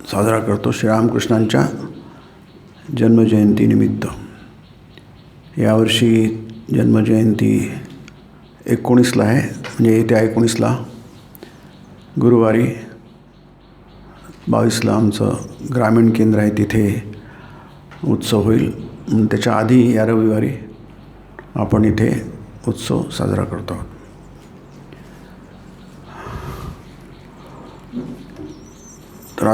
साजरा करतो श्रीरामकृष्णांच्या जन्मजयंतीनिमित्त. यावर्षी जन्मजयंती 19ला आहे, म्हणजे येत्या 19ला गुरुवारी. 22ला आमचं ग्रामीण केंद्र आहे, तिथे उत्सव होईल. त्याच्या आधी या रविवारी आपण इथे उत्सव साजरा करतो आहोत. तर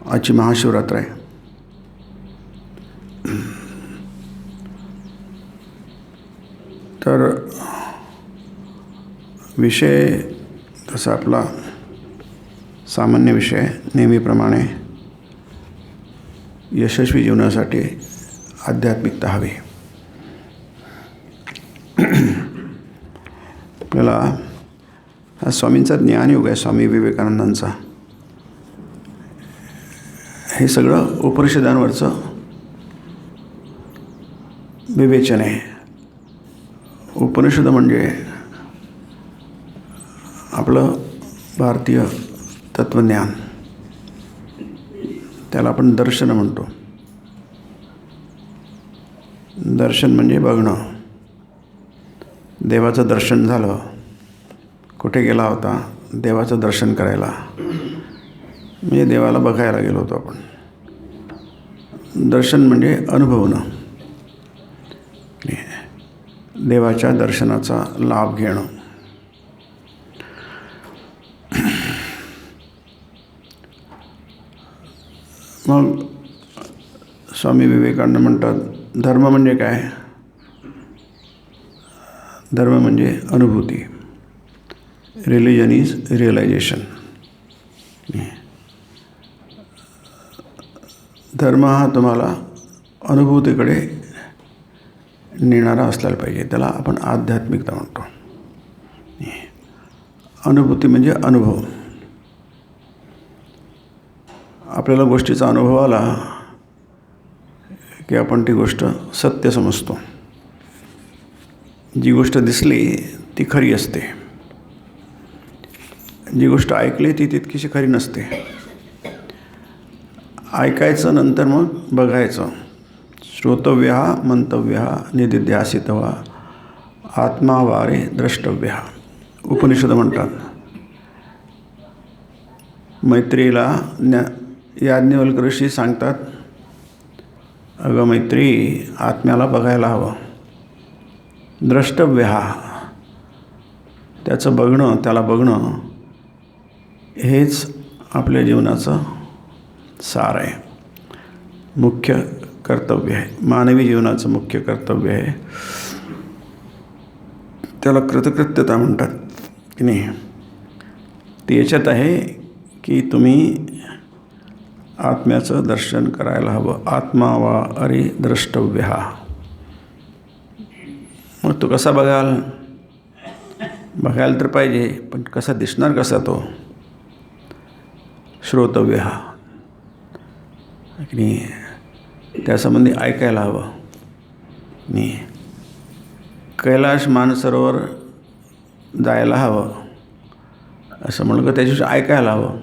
आजची महाशिवरात्र आहे. तर विषय तसा आपला सामान्य विषय नेहमीप्रमाणे यशस्वी जीवनासाठी आध्यात्मिकता हवी. आपल्याला हा स्वामींचा ज्ञानयोग आहे, स्वामी विवेकानंदांचा. हे सगळं उपनिषदांवरचं विवेचन आहे. उपनिषद म्हणजे आपलं भारतीय तत्त्वज्ञान, त्याला आपण दर्शन म्हणतो. दर्शन म्हणजे बघणं. देवाचं दर्शन झालं. कुठे गेला होता? देवाचं दर्शन करायला, म्हणजे देवाला बघायला गेलो होतो आपण. दर्शन म्हणजे अनुभवणं, देवाच्या दर्शनाचा लाभ घेणं. मग स्वामी विवेकानंद म्हणतात, धर्म म्हणजे काय? धर्म म्हणजे अनुभूती. Religion is realisation. धर्म हा तुम्हाला अनुभूतीकडे नेणारा असला पाहिजे. त्याला आपण आध्यात्मिकता म्हणतो. अनुभूती म्हणजे अनुभव. आपल्याला गोष्टीचा अनुभव आला की आपण ती गोष्ट सत्य समजतो. जी गोष्ट दिसली ती खरी असते. जी गोष्ट ऐकली ती तितकीशी खरी नसते. ऐकायचं, नंतर मग बघायचं. श्रोतव्यः मंतव्यः निदिध्यासितः आत्मा वारे द्रष्टव्यः, उपनिषद म्हणतात. मैत्रीला याज्ञवल्क्य ऋषी सांगतात, अगं मैत्री, आत्म्याला बघायला हवं. द्रष्टव्यः, त्याचं बघणं, त्याला बघणं हेच आपल्या जीवनाचं सार आहे, मुख्य कर्तव्य आहे. मानवी जीवनाचं मुख्य कर्तव्य आहे. त्याला कृतकृत्यता म्हणतात की नाही. ते याच्यात आहे की तुम्ही आत्म्याचं दर्शन करायला हवं. आत्मा वा अरे द्रष्टव्यः. मग तो कसा बघाल? बघायला तर पाहिजे, पण कसा दिसणार? कसा तो? श्रोतव्यः, की त्यासंबंधी ऐकायला हवं. मी कैलास मानसरोवर जायला हवं असं म्हणलं का त्याच्याविषयी ऐकायला हवं.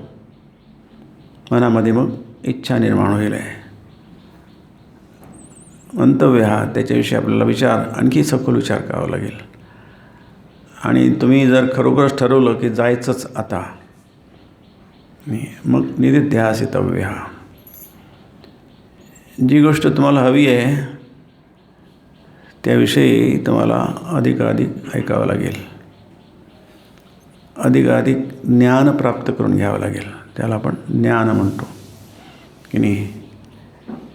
मनामध्ये मग इच्छा निर्माण होईल आहे. मंतव्य हा, त्याच्याविषयी आपल्याला विचार, आणखी सखोल विचार करावा लागेल. आणि तुम्ही जर खरोखरच ठरवलं की जायचंच आता, मग निदिध्यासितव्य हा, जी गोष्ट तुम्हाला हवी आहे त्याविषयी तुम्हाला अधिकाधिक ऐकावं लागेल. अधिकाधिक ज्ञान प्राप्त करून घ्यावं लागेल. त्याला आपण ज्ञान म्हणतो की नाही.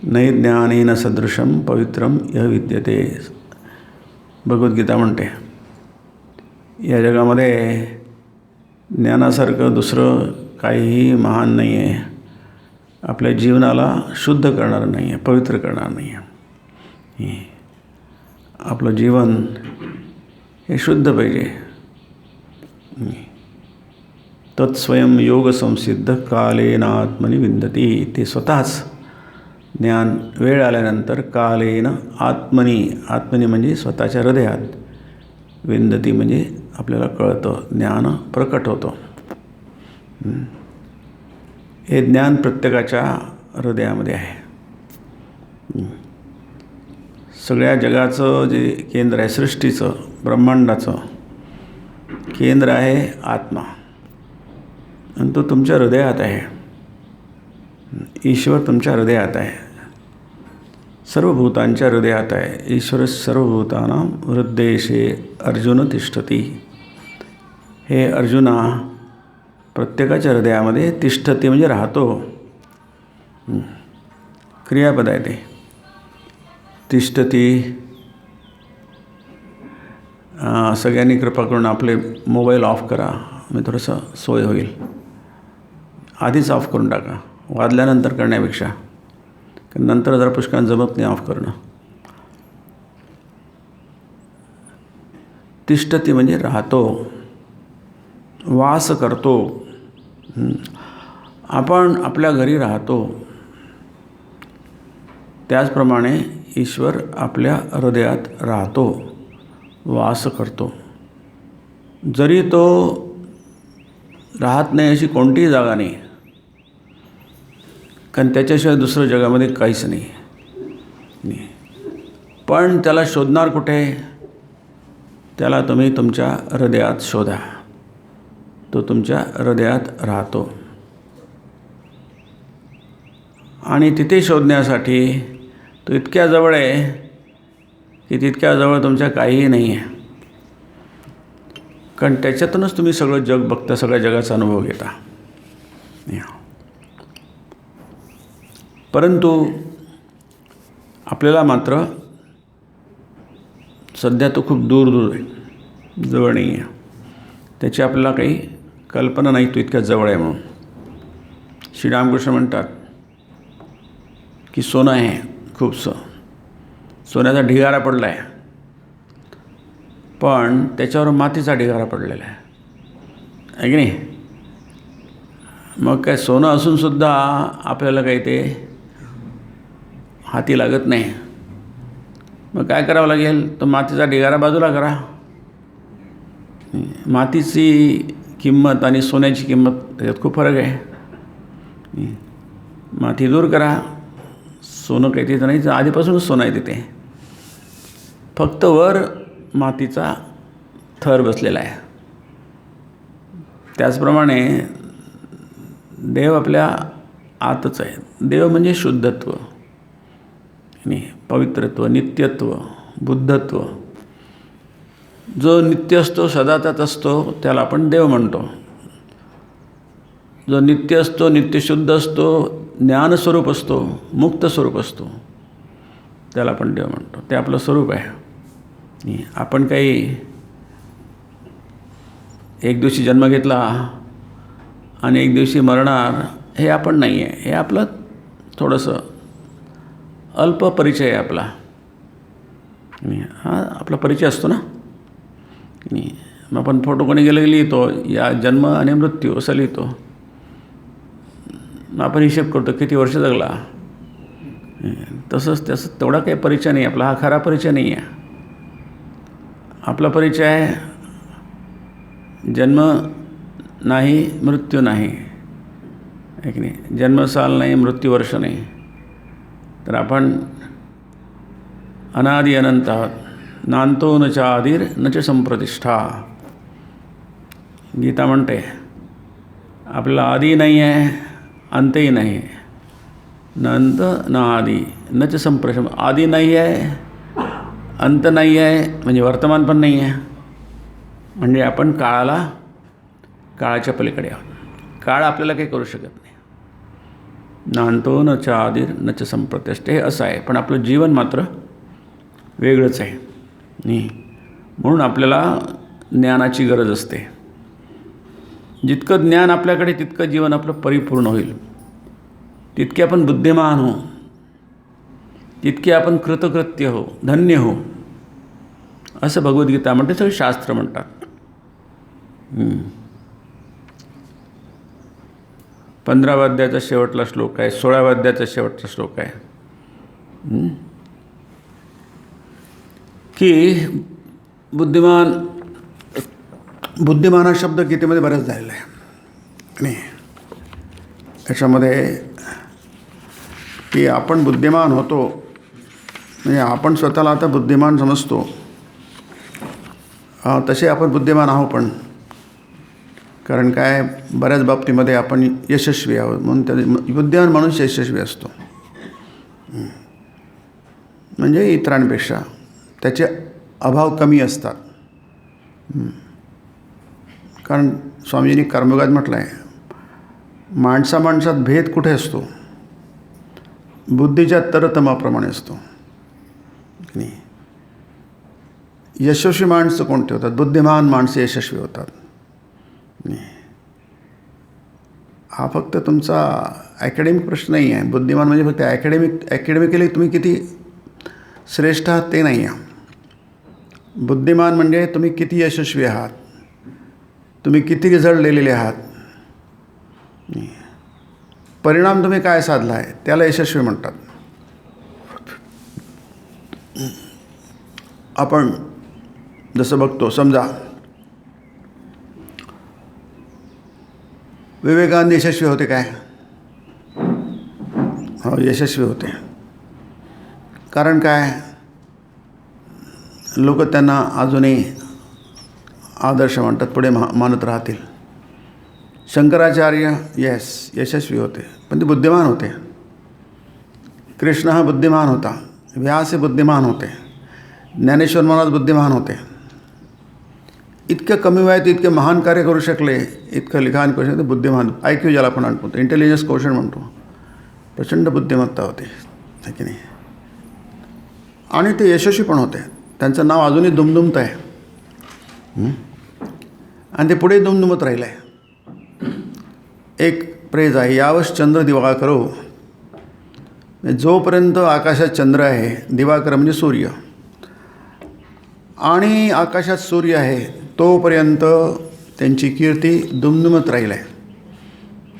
नै ज्ञानेन सदृशं पवित्रं यः विद्यते, भगवद्गीता म्हणते. या जगामध्ये ज्ञानासारखं दुसरं काहीही महान नाही आहे. आपल्या जीवनाला शुद्ध करणारं नाही आहे, पवित्र करणारं नाही आहे. आपलं जीवन हे शुद्ध पाहिजे. तत्स्वयं योग संसिद्ध कालेन आत्मनि विंदती. ते स्वतःच ज्ञान वेळ आल्यानंतर कालेन आत्मनी म्हणजे स्वतःच्या हृदयात, विंदती म्हणजे आपल्याला कळतं, ज्ञान प्रकट होतं. हे ज्ञान प्रत्येकाच्या हृदयामध्ये आहे. सगळ्या जगाचं जे केंद्र आहे, सृष्टीचं, ब्रह्मांडाचं केंद्र आहे आत्मा, आणि तो तुमच्या हृदयात आहे. ईश्वर तुमच्या हृदयात आहे, सर्व भूतांच्या हृदयात आहे. ईश्वर सर्वभूतानां हृद्देशे अर्जुन तिष्ठती. हे अर्जुना, प्रत्येकाच्या हृदयामध्ये तिष्ठती म्हणजे राहतो. क्रियापद आहे ते. तिष्ठती. सगळ्यांनी कृपा करून आपले मोबाईल ऑफ करा, म्हणजे थोडंसं सोय होईल. आधीच ऑफ करून टाका, वाजल्यानंतर करण्यापेक्षा, कारण नंतर जरा पुष्कळ जमत नाही ऑफ करणं. तिष्ठती म्हणजे राहतो, वास करतो. आपण आपल्या घरी राहतो, त्याचप्रमाणे ईश्वर आपल्या हृदयात राहतो, वास करतो. जरी तो राहत नाही अशी कोणतीही जागा नाही, कारण त्याच्याशिवाय दुसरं जगामध्ये काहीच नाही. पण त्याला शोधणार कुठे? त्याला तुम्ही तुमच्या हृदयात शोधा. तो तुमच्या हृदयात राहतो. आणि तिथे शोधण्यासाठी तो इतक्या जवळ आहे की तितक्या जवळ तुमच्या काहीही नाही आहे, कारण त्याच्यातूनच तुम्ही सगळं जग बघता, सगळ्या जगाचा अनुभव घेता. परंतु आपल्याला मात्र सध्या तो खूप दूर दूर आहे, जवळ नाही आहे. त्याची आपल्याला काही कल्पना नाही तो इतक्या जवळ आहे म्हणून. श्रीरामकृष्ण म्हणतात की सोनं आहे खूपसं, सोन्याचा ढिगारा पडला आहे, पण त्याच्यावर मातीचा ढिगारा पडलेला आहे की नाही? मग काय सोनं असूनसुद्धा आपल्याला काही ते हाती लागत नाही. मग काय करावं लागेल? तर मातीचा ढिगारा बाजूला करा. मातीची किंमत आणि सोन्याची किंमत त्याच्यात खूप फरक आहे. माती दूर करा, सोनं काही तिथं नाही, आधीपासूनच सोनं आहे तिथे, फक्त वर मातीचा थर बसलेला आहे. त्याचप्रमाणे देव आपल्या आतच आहे. देव म्हणजे शुद्धत्व आणि पवित्रत्व, नित्यत्व, बुद्धत्व. जो नित्य असतो, सदाचाच असतो, त्याला आपण देव म्हणतो. जो नित्य असतो, नित्यशुद्ध असतो, ज्ञानस्वरूप असतो, मुक्त स्वरूप असतो, त्याला आपण देव म्हणतो. ते आपलं स्वरूप आहे. आपण काही एक दिवशी जन्म घेतला आणि एक दिवशी मरणार हे आपण नाही आहे. हे आपलं थोडंसं अल्प परिचय आहे आपला. हा आपला परिचय असतो ना. मग आपण फोटो कोणी गेलं लिहितो, या जन्म आणि मृत्यू असं लिहितो. आपण हिशेब करतो किती वर्ष जगला. तसंच त्याचं तेवढा काही परिचय नाही आपला. हा खरा परिचय नाही आहे. आपला परिचय आहे जन्म नाही, मृत्यू नाही, आहे की नाही? जन्मसाल नाही, मृत्यूवर्ष नाही. तर आपण अनादि अनंत आहोत. नांतो न च आदिर न च संप्रतिष्ठा. गीता म्हणते आपला आदी नाही आहे, अंतही नाही आहे. न अंत न आदी न च संप्रतिष्ठा. आदी नाही आहे, अंत नाही आहे, म्हणजे वर्तमान पण नाही आहे. म्हणजे आपण काळाच्या पलीकडे आहोत. काळ आपल्याला काही करू शकत नाही. नांतो न च आदिर न च संप्रतिष्ठा. हे असं आहे. पण आपलं जीवन मात्र वेगळंच आहे. म्हणून आपल्याला ज्ञानाची गरज असते. जितकं ज्ञान आपल्याकडे तितकं जीवन आपलं परिपूर्ण होईल. तितके आपण बुद्धिमान हो, तितके आपण कृतकृत्य हो, धन्य हो, असं भगवद्गीता म्हणते, सगळे शास्त्र म्हणतात. 15व्या अध्यायाचा शेवटला श्लोक आहे, 16व्या अध्यायाचा शेवटचा श्लोक आहे की बुद्धिमान हा शब्द गीतेमध्ये बऱ्याच झालेला आहे. आणि याच्यामध्ये की आपण बुद्धिमान होतो, म्हणजे आपण स्वतःला आता बुद्धिमान समजतो. तसे आपण बुद्धिमान आहोत, पण कारण काय बऱ्याच बाबतीमध्ये आपण यशस्वी आहोत, म्हणून त्या बुद्धिमान माणूस यशस्वी असतो. म्हणजे इतरांपेक्षा त्याचे अभाव कमी असतात. कारण स्वामीजींनी कर्मयोगात म्हटलं आहे, माणसात भेद कुठे असतो? बुद्धीच्या तरतमाप्रमाणे असतो. यशस्वी माणसं कोणते होतात? बुद्धिमान माणसं यशस्वी होतात. हा फक्त तुमचा ॲकॅडमिक प्रश्न नाही आहे. बुद्धिमान म्हणजे फक्त ॲकॅडमिकली तुम्ही किती श्रेष्ठ आहात ते नाही आहे. बुद्धिमान म्हणजे तुम्ही किती यशस्वी आहात, तुम्ही किती रिझल्ट दिलेले आहात, परिणाम तुम्ही काय साधला आहे, त्याला यशस्वी म्हणतात. आपण जसं बघतो, समजा विवेकानंद यशस्वी होते काय? हो, यशस्वी होते. कारण काय? लोक त्यांना अजूनही आदर्श म्हणतात, पुढे मानत राहतील. शंकराचार्य यशस्वी होते, पण ते बुद्धिमान होते. कृष्ण हा बुद्धिमान होता, व्यास हे बुद्धिमान होते, ज्ञानेश्वर महाराज बुद्धिमान होते. इतक्या कमी वयात इतके महान कार्य करू शकले, इतकं लिखाण करू शकले. बुद्धिमान IQ ज्याला आपण म्हणतो, इंटेलिजन्स क्वोशंट म्हणतो, प्रचंड बुद्धिमत्ता होते, है की नाही? आणि ते यशस्वी पण होते. त्यांचं नाव अजूनही दुमदुमत आहे आणि ते पुढे दुमदुमत राहिलं आहे. एक प्रेज आहे, यावश चंद्र दिवाकरो. जोपर्यंत आकाशात चंद्र आहे, दिवाकर म्हणजे सूर्य, आणि आकाशात सूर्य आहे, तोपर्यंत त्यांची कीर्ती दुमदुमत राहील आहे.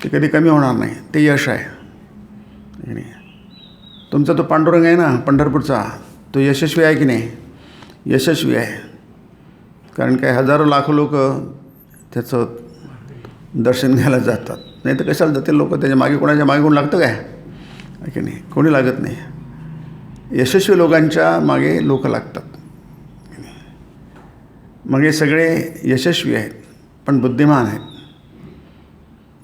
ते कधी कमी होणार नाही. ते यश आहे. तुमचा तो पांडुरंग आहे ना पंढरपूरचा, तो यशस्वी आहे की नाही? यशस्वी आहे. कारण काय हजारो लाखो लोक त्याचं दर्शन घ्यायला जातात. नाही तर कशाला जातील लोक? त्याच्या मागे कोणाच्या मागे कोण लागतं काय? की नाही, कोणी लागत नाही. यशस्वी लोकांच्या मागे लोक लागतात. मग हे सगळे यशस्वी आहेत, पण बुद्धिमान आहेत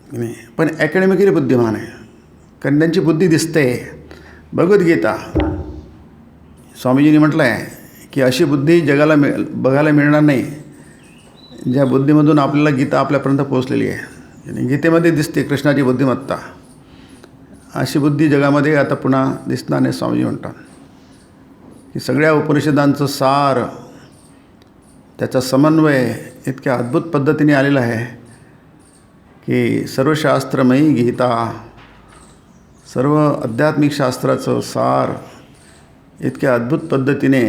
नाही, पण ॲकॅडमिकली बुद्धिमान आहे. कारण त्यांची बुद्धी दिसते. भगवद्गीता स्वामीजींनी म्हटलं आहे की अशी बुद्धी जगाला बघायला मिळणार नाही, ज्या बुद्धीमधून आपल्याला गीता आपल्यापर्यंत पोहोचलेली आहे. आणि गीतेमध्ये दिसते कृष्णाची बुद्धिमत्ता. अशी बुद्धी जगामध्ये आता पुन्हा दिसणार नाही. स्वामीजी म्हणतात की सगळ्या उपनिषदांचं सार, त्याचा समन्वय इतक्या अद्भुत पद्धतीने आलेला आहे की सर्वशास्त्रमयी गीता, सर्व आध्यात्मिक शास्त्राचं सार इतक्या अद्भुत पद्धतीने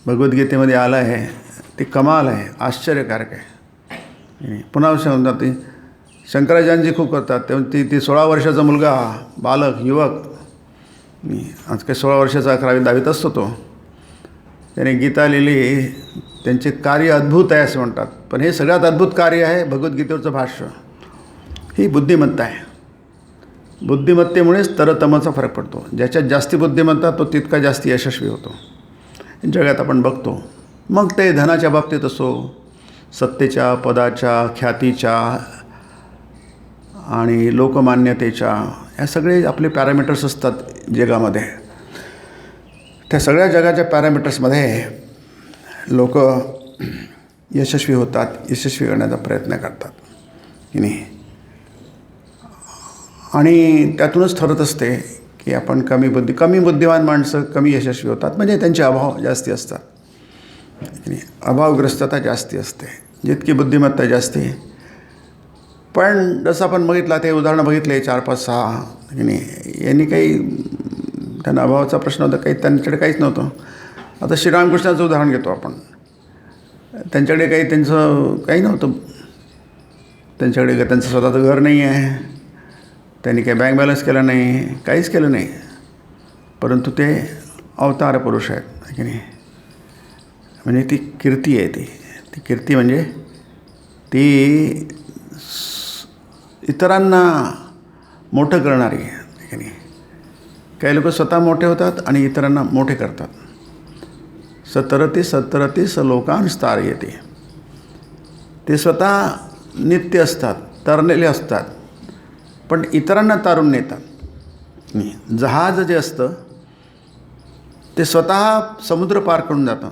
भगवद्गीतेमध्ये आलं आहे. ते कमाल आहे, आश्चर्यकारक आहे. पुन्हा म्हणतात ते शंकराचार्यजी खूप करतात. तेव्हा ती 16 वर्षाचा मुलगा, बालक, युवक, आज काही 16 वर्षाचा 11वी 10वीत असतो तो, त्याने गीता लिहिली. त्यांचे कार्य अद्भुत आहे असं म्हणतात. पण हे सगळ्यात अद्भुत कार्य आहे भगवद्गीतेवरचं भाष्य. ही बुद्धिमत्ता आहे. बुद्धिमत्तेमुळेच तरतमाचा फरक पडतो. ज्याच्यात जास्ती बुद्धिमत्ता तो तितका जास्ती यशस्वी होतो. जगात आपण बघतो. मग ते धनाच्या बाबतीत असो, सत्तेच्या, पदाच्या, ख्यातीच्या आणि लोकमान्यतेच्या, या सगळे आपले पॅरामीटर्स असतात जगामध्ये. त्या सगळ्या जगाच्या पॅरामीटर्समध्ये लोक यशस्वी होतात, यशस्वी करण्याचा प्रयत्न करतात की नाही. आणि त्यातूनच ठरत असते की आपण कमी बुद्धिमान माणसं कमी यशस्वी होतात, म्हणजे त्यांचे अभाव जास्ती असतात की नाही. अभावग्रस्तता जास्ती असते, जितकी बुद्धिमत्ता जास्ती. पण जसं आपण बघितलं, ते उदाहरणं बघितले 4, 5, 6 की नाही, यांनी काही त्यांना अभावाचा प्रश्न होता, काही त्यांच्याकडे काहीच नव्हतं. आता श्रीरामकृष्णाचं उदाहरण घेतो आपण. त्यांच्याकडे त्यांचं काही नव्हतं. त्यांच्याकडे त्यांचं स्वतःचं घर नाही आहे, त्यांनी काही बँक बॅलन्स केला नाही, काहीच केलं नाही. परंतु ते अवतार पुरुष आहेत की नाही. म्हणजे ती कीर्ती आहे. ती कीर्ती म्हणजे ती इतरांना मोठं करणारी आहे की नाही. काही लोक स्वतः मोठे होतात आणि इतरांना मोठे करतात. सतरती सतरती स लोकान स्थारयते. ते स्वतः नित्य असतात, तरलेले असतात, पण इतरांना तारून नेतात. जहाज जे असतं ते स्वतः समुद्र पार करून जातं.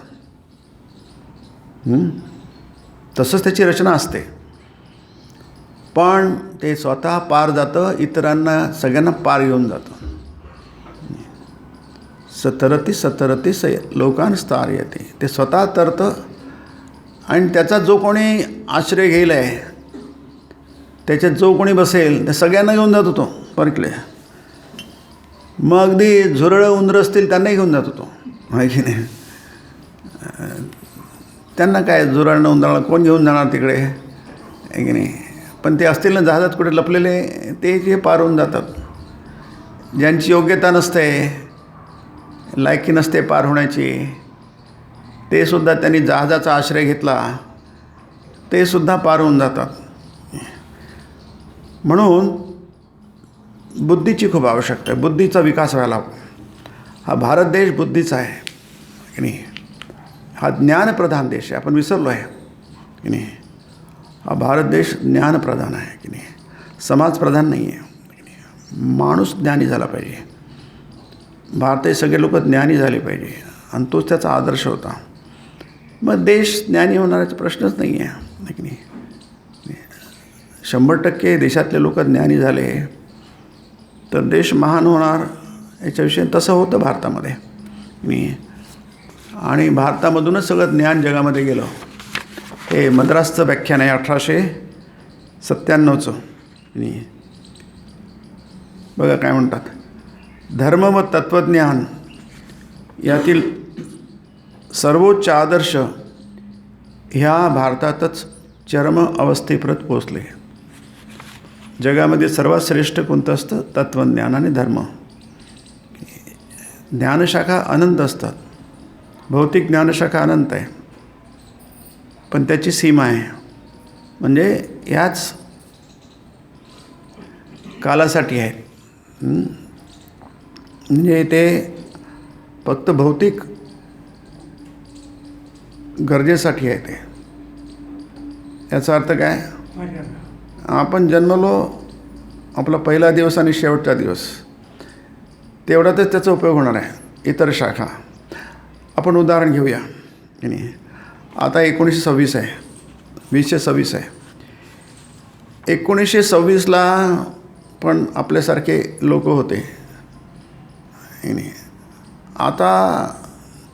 तसंच त्याची रचना असते, पण ते स्वतः पार जातं, इतरांना सगळ्यांना पार घेऊन जातं. सतरती सतरती स लोकान स्थारयते. ते स्वतः तरतं आणि त्याचा जो कोणी आश्रय घेईल आहे, त्याच्यात जो कोणी बसेल त्या सगळ्यांना घेऊन जातो तो परकडे. मग अगदी झुरळं उंदरं असतील त्यांनाही घेऊन जातो तो, आहे की नाही. त्यांना काय झुरळं उंदराला कोण घेऊन जाणार तिकडे, आहे की नाही. पण ते असतील ना जहाजात कुठे लपलेले, ते जे पार होऊन जातात. ज्यांची योग्यता नसते, लायकी नसते पार होण्याची, ते सुद्धा त्यांनी जहाजाचा आश्रय घेतला, ते सुद्धा पार होऊन जातात. म्हणून बुद्धीची खूप आवश्यकता आहे. बुद्धीचा विकास व्हायला हवा. हा भारत देश बुद्धीचा आहे की नाही. हा ज्ञानप्रधान देश आहे, आपण विसरलो आहे की नाही. हा भारत देश ज्ञानप्रधान आहे की नाही, समाजप्रधान नाही आहे की नाही. माणूस ज्ञानी झाला पाहिजे. भारताचे सगळे लोक ज्ञानी झाले पाहिजे आणि तोच त्याचा आदर्श होता. मग देश ज्ञानी होणाराचा प्रश्नच नाही आहे की नाही. 100% देशातले लोक ज्ञानी झाले तर देश महान होणार, याच्याविषयी तसं होतं भारतामध्ये मी. आणि भारतामधूनच सगळं ज्ञान जगामध्ये गेलं. हे मद्रासचं व्याख्यान आहे 1897चं. बघा काय म्हणतात. धर्म व तत्त्वज्ञान यातील सर्वोच्च आदर्श ह्या भारतातच चरम अवस्थेपर्यंत पोचले. जगामध्ये सर्वात श्रेष्ठ कोणतं असतं? तत्त्वज्ञान आणि धर्म. ज्ञानशाखा अनंत असतात. भौतिक ज्ञानशाखा अनंत आहे, पण त्याची सीमा आहे. म्हणजे ह्याच कालासाठी आहे. म्हणजे ते फक्त भौतिक गरजेसाठी आहे. ते याचा अर्थ काय? आपण जन्मलो, आपला पहिला दिवस आणि शेवटचा दिवस, तेवढ्यातच त्याचा उपयोग होणार आहे. इतर शाखा आपण उदाहरण घेऊया की नाही. आता 1926 आहे, 2026 आहे. 1926ला पण आपल्यासारखे लोक होते की नाही. आता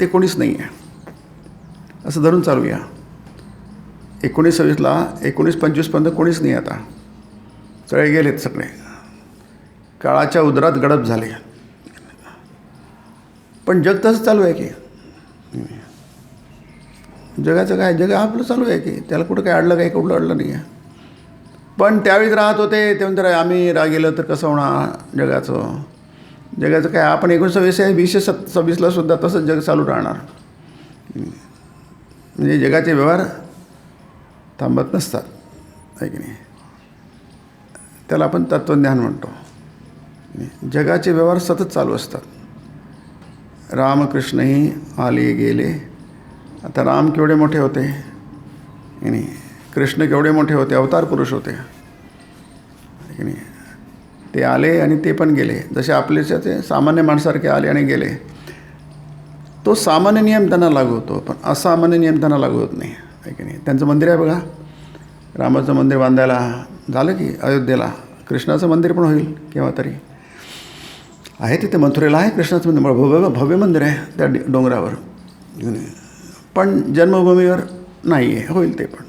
ते कोणीच नाही आहे असं धरून चालूया. 1926ला 1925पर्यंत कोणीच नाही. आता सगळे गेलेत. सगळे काळाच्या उदरात गडप झाले. पण जग तसं चालू आहे की. जगाचं काय, जग आपलं चालू आहे की. त्याला कुठं काय अडलं, काय कुठलं अडलं नाही आहे. पण त्यावेळीच राहत होते ते म्हणतात आम्ही गेलं तर कसं होणार जगाचं. जगाचं काय, आपण 1926 आहे, 2026ला सुद्धा तसंच जग चालू राहणार. म्हणजे जगाचे व्यवहार थांबत नसतात, आहे की नाही. त्याला आपण तत्त्वज्ञान म्हणतो. जगाचे व्यवहार सतत चालू असतात. रामकृष्णही आले गेले. आता राम केवढे मोठे होते की नाही, कृष्ण केवढे मोठे होते, अवतार पुरुष होते की नाही. ते आले आणि ते पण गेले. जसे आपल्याचे सामान्य माणसासारखे आले आणि गेले. तो सामान्य नियम त्यांना लागू होतो, पण असामान्य नियम त्यांना लागू होत नाही, आहे की नाही. त्यांचं मंदिर आहे बघा, रामाचं मंदिर बांधायला झालं की अयोध्येला. कृष्णाचं मंदिर पण होईल केव्हा तरी. आहे तिथे मथुरेला आहे कृष्णाचं मंदिर, भव्य मंदिर आहे त्या डोंगरावर. पण जन्मभूमीवर नाही आहे. होईल ते पण.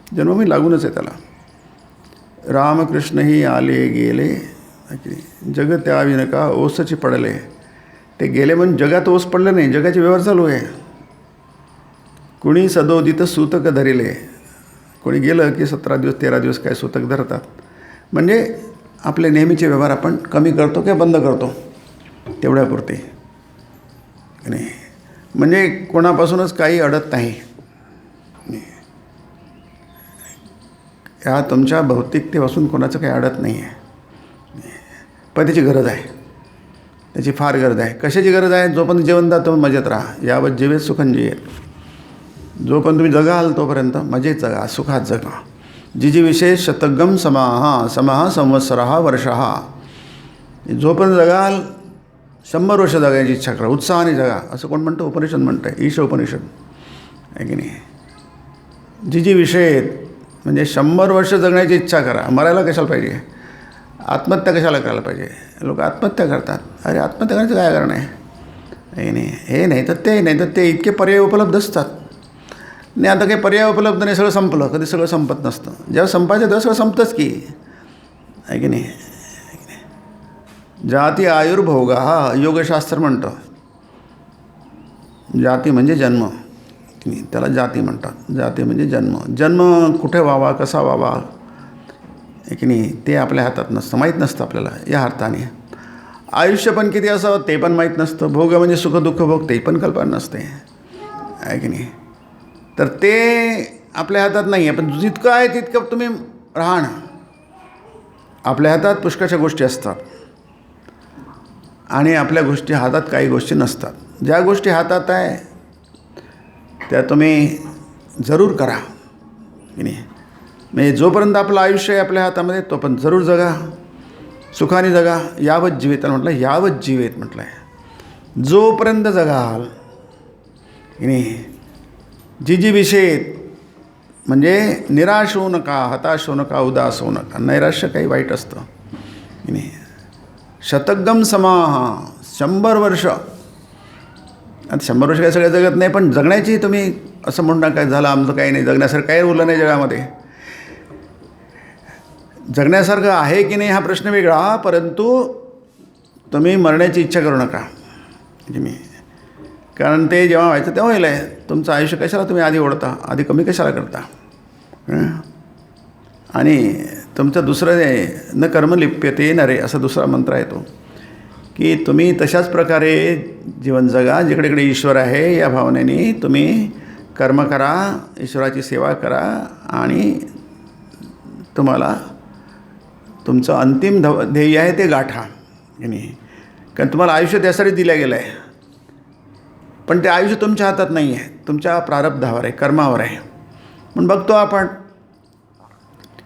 जन्मभूमी लागूनच आहे त्याला. रामकृष्णही आले गेले, जग त्या विनका ओसची पडले. ते गेले म्हणजे जगात ओस पडलं नाही, जगाचे व्यवहार चालू आहे. कुणी सदोदित सूतक धरिले. कोणी गेलं की 17 दिवस 13 दिवस काय सूतक धरतात. म्हणजे आपले नेहमीचे व्यवहार आपण कमी करतो किंवा बंद करतो तेवढ्यापुरते नाही. म्हणजे कोणापासूनच काही अडत नाही. या तुमच्या भौतिकतेपासून कोणाचं काही अडत नाही आहे. पण त्याची गरज आहे, त्याची फार गरज आहे. कशाची गरज आहे? जोपर्यंत जेवण जातो मजेत राहा, यावत जीवेत सुखं जियेत. जोपर्यंत तुम्ही जगाल तोपर्यंत मजेत जगा, सुखात जगा. जी विशेष शतगम समाहा संवत्सरहा वर्षहा. जोपर्यंत जगाल 100 वर्ष जगायची इच्छा करा, उत्साहाने जगा, असं कोण म्हणतं? उपनिषद म्हणतं आहे, ईश उपनिषद आहे की नाही. जी विषय म्हणजे 100 वर्ष जगण्याची इच्छा करा. मरायला कशाला पाहिजे? आत्महत्या कशाला करायला पाहिजे? लोक आत्महत्या करतात. अरे आत्महत्या करायचं काय कारण आहे नाही? हे नाही तर ते इतके पर्याय उपलब्ध असतात. नाही आता काही पर्याय उपलब्ध नाही, सगळं संपलं. कधी सगळं संपत नसतं. जेव्हा संपायचं तेव्हा सगळं संपतंच की, आहे की नाही. जाती आयुर्भोगा हा योगशास्त्र म्हणतं. जाती म्हणजे जन्म, त्याला जाती म्हणतात. जाती म्हणजे जन्म. जन्म कुठे व्हावा, कसा व्हावा, आहे की नाही, ते आपल्या हातात नसतं, माहीत नसतं आपल्याला या अर्थाने. आयुष्य पण किती असावं ते पण माहीत नसतं. भोग म्हणजे सुख दुःख भोग, ते पण कल्पना नसते, आहे की नाही. तर ते आपल्या हातात नाही आहे. पण जितकं आहे तितकं तुम्ही राहणं. आपल्या हातात पुष्कळशा गोष्टी असतात आणि आपल्या हातात काही गोष्टी नसतात. ज्या गोष्टी हातात आहे त्या तुम्ही जरूर करा की नाही. म्हणजे जोपर्यंत आपलं आयुष्य आहे आपल्या हातामध्ये तोपर्यंत जरूर जगा, सुखाने जगा. यावत जीवेत म्हटलं, यावत जीवेत म्हटलं आहे. जोपर्यंत जगाल की नाही. जी विषयेत म्हणजे निराश होऊ नका, हताश होऊ नका, उदास होऊ नका. नैराश्य काही वाईट असतं की नाही. शतगम समाहा 100 वर्ष. आता 100 वर्ष काही सगळे जगत नाही, पण जगण्याची तुम्ही असं म्हणता काय झालं आमचं काही नाही, जगण्यासारखं काही उरलं नाही जगामध्ये. जगण्यासारखं आहे की नाही हा प्रश्न वेगळा, परंतु तुम्ही मरण्याची इच्छा करू नका की मी. कारण ते जेव्हा व्हायचं तेव्हा होईल आहे. तुमचं आयुष्य कशाला तुम्ही आधी ओढता, आधी कमी कशाला करता. आणि तुमचं दुसरं न कर्म लिप्यते नरे असा दुसरा मंत्र आहे तो, की तुम्ही तशाच प्रकारे जीवन जगा जिकडे इकडे ईश्वर आहे या भावनेने तुम्ही कर्म करा, ईश्वराची सेवा करा आणि तुम्हाला तुमचं अंतिम ध्येय आहे ते गाठा की नाही. कारण तुम्हाला आयुष्य त्यासाठी दिलं गेलं आहे, पण ते आयुष्य तुमच्या हातात नाही आहे, तुमच्या प्रारब्धावर आहे, कर्मावर आहे. म्हणून बघतो आपण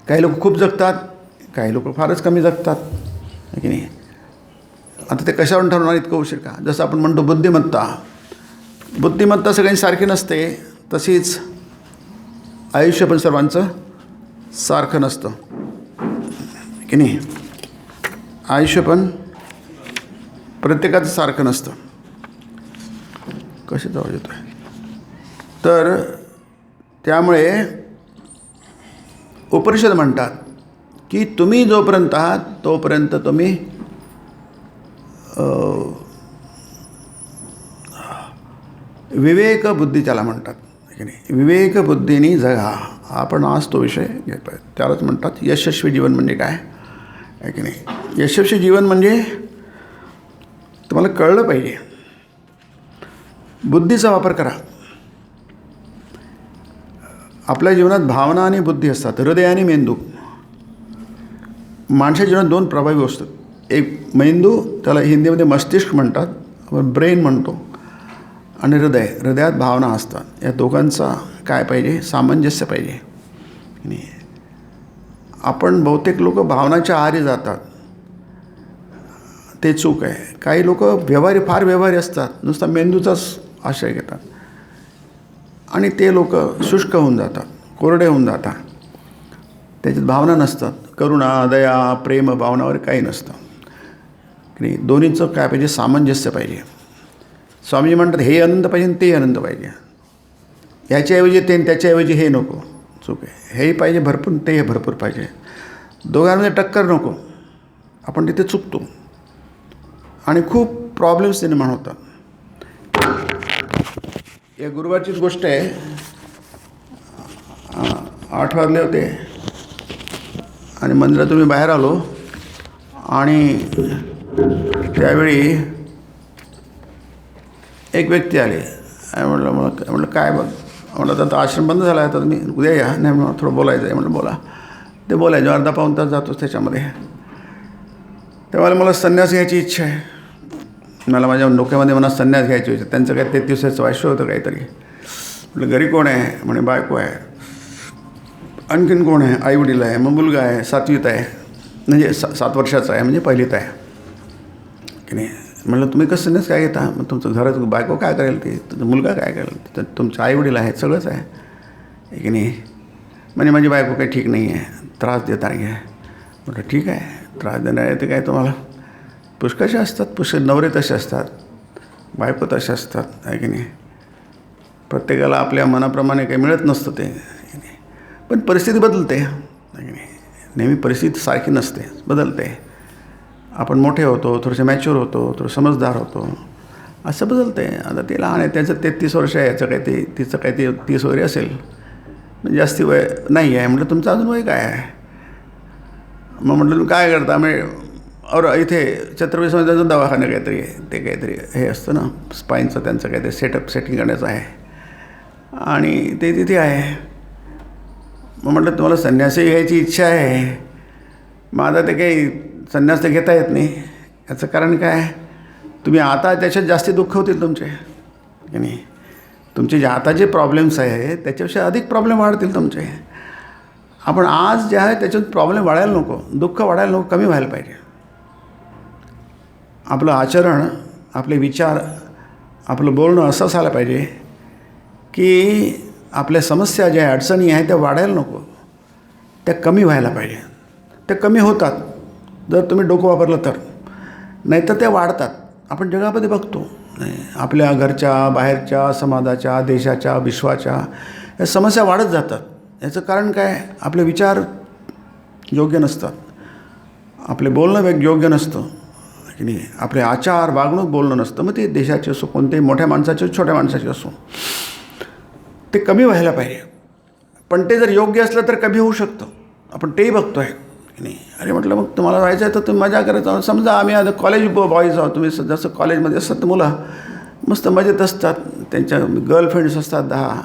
काही लोक खूप जगतात, काही लोक फारच कमी जगतात की नाही. आता ते कशावरून ठरवणार इतकं उशीर का? जसं आपण म्हणतो बुद्धिमत्ता सगळ्यांची सारखी नसते, तशीच आयुष्य पण सर्वांचं सारखं नसतं की नाही. आयुष्य पण प्रत्येकाचं सारखं नसतं. कसे जाऊ येतो आहे. तर त्यामुळे उपनिषद म्हणतात की तुम्ही जोपर्यंत आहात तोपर्यंत तुम्ही विवेक बुद्धी त्याला म्हणतात की नाही. विवेक बुद्धीने जगा. आपण आज तो विषय घेतो आहे. त्यालाच म्हणतात यशस्वी जीवन म्हणजे काय आहे की नाही. यशस्वी जीवन म्हणजे तुम्हाला कळलं पाहिजे, बुद्धीचा वापर करा. आपल्या जीवनात भावना आणि बुद्धी असतात, हृदय आणि मेंदू. माणसाच्या जीवनात 2 प्रभावी असतात. एक मेंदू, त्याला हिंदीमध्ये मस्तिष्क म्हणतात, आपण ब्रेन म्हणतो, आणि हृदयात भावना असतात. या दोघांचा काय पाहिजे? सामंजस्य पाहिजे. आणि आपण बहुतेक लोक भावनाच्या आहारी जातात, ते चूक आहे. काही लोक फार व्यवहारी असतात, नुसता मेंदूचाच आश्रय घेतात आणि ते लोक शुष्क होऊन जातात, कोरडे होऊन जातात. त्याच्यात भावना नसतात, करुणा, दया, प्रेम, भावनावर काही नसतं की दोन्हीचं काय पाहिजे? सामंजस्य पाहिजे. स्वामीजी म्हणतात हे अनंत पाहिजे ते अनंत पाहिजे. ह्याच्याऐवजी ते, त्याच्याऐवजी हे नको, चूक आहे. हेही पाहिजे भरपूर, ते भरपूर पाहिजे. दोघांमध्ये टक्कर नको. आपण तिथे चुकतो आणि खूप प्रॉब्लेम्स निर्माण होतात. या गुरुवारचीच गोष्ट आहे. 8 वाजले होते आणि मंदिरातून मी बाहेर आलो आणि त्यावेळी एक व्यक्ती आली. म्हटलं काय बघ, म्हटलं आता आश्रम बंद झाला आहे, तर तुम्ही उद्या या. नाही म्हणून थोडं बोलायचं आहे. म्हटलं बोला. ते बोलायचं, अर्धा पाऊण तास जातोच त्याच्यामध्ये. तेव्हा मला संन्यास घ्यायची इच्छा आहे. मला माझ्या डोक्यामध्ये मला संन्यास घ्यायची इच्छा. त्यांचं काय 33 वर्षाचं होतं काहीतरी. म्हटलं घरी कोण आहे? म्हणे बायको आहे. आणखीन कोण आहे? आईवडील आहे. मग मुलगा आहे 7वीत आहे, म्हणजे 7 वर्षाचा आहे, म्हणजे 1लीत आहे की नाही. म्हटलं तुम्ही कसं संन्यास काय घेता? मग तुमचं घरात बायको काय करेल, ती तुमचा मुलगा काय करेल, तर तुमचे आईवडील आहेत, सगळंच आहे की नाही. म्हणजे माझी बायको काही ठीक नाही आहे, त्रास देणारी आहे. म्हटलं ठीक आहे, त्रास देणारे ते काय तुम्हाला पुष्कळसे असतात. पुष्कळ नवरे तसे असतात, बायको तसे असतात आहे की नाही. प्रत्येकाला आपल्या मनाप्रमाणे काही मिळत नसतं ते, पण परिस्थिती बदलते आहे की नाही. नेहमी परिस्थिती सारखी नसते, बदलते. आपण मोठे होतो, थोडेसे मॅच्युअर होतो, थोडं समजदार होतो, असं बदलते. आता ते लहान आहे, त्याचं 33 वर्ष आहे, याचं काय ते तिचं काय ते 30 वगैरे असेल, म्हणजे जास्ती वय नाही आहे. म्हटलं तुमचं अजून वय काय आहे? मग म्हटलं तुम्ही काय करता? म्हणजे और इथे छत्रपती संस्थांचं दवाखाना काहीतरी ते काहीतरी हे असतं ना स्पाईनचं, त्यांचं काहीतरी सेटिंग करण्याचं आहे आणि ते तिथे आहे. मग म्हटलं तुम्हाला संन्यासही घ्यायची इच्छा आहे, मग आता ते काही संन्यास तर घेता येत नाही. याचं कारण काय? तुम्ही आता त्याच्यात जास्ती दुःख होतील तुमचे की नाही. तुमचे जे आता जे प्रॉब्लेम्स आहे त्याच्यापेक्षा अधिक प्रॉब्लेम वाढतील तुमचे. आपण आज जे आहे त्याच्यात प्रॉब्लेम वाढायला नको, दुःख वाढायला नको, कमी व्हायला पाहिजे. आपलं आचरण, आपले विचार, आपलं बोलणं असं असायला पाहिजे की आपल्या समस्या ज्या अडचणी आहेत त्या वाढायला नको, त्या कमी व्हायला पाहिजे. त्या कमी होतात जर तुम्ही डोकं वापरलं तर, नाहीतर त्या वाढतात. आपण जगामध्ये बघतो आपल्या घरच्या, बाहेरच्या, समाजाच्या, देशाच्या, विश्वाच्या या समस्या वाढत जातात. याचं कारण काय? आपले विचार योग्य नसतात, आपले बोलणं योग्य नसतं की नाही, आपले आचार वागणूक बोलणं नसतं. मग ते देशाचे असो, कोणत्याही मोठ्या माणसाचे, छोट्या माणसाचे असो, ते कमी व्हायला पाहिजे. पण ते जर योग्य असलं तर कमी होऊ शकतं. आपण तेही बघतो आहे की नाही. अरे म्हटलं मग तुम्हाला जायचं आहे तर तुम्ही मजा करायचं. समजा आम्ही आता कॉलेज बॉईज आहोत, तुम्ही जसं कॉलेजमध्ये असतात मुलं मस्त मजेत असतात, त्यांच्या गर्लफ्रेंड्स असतात 10,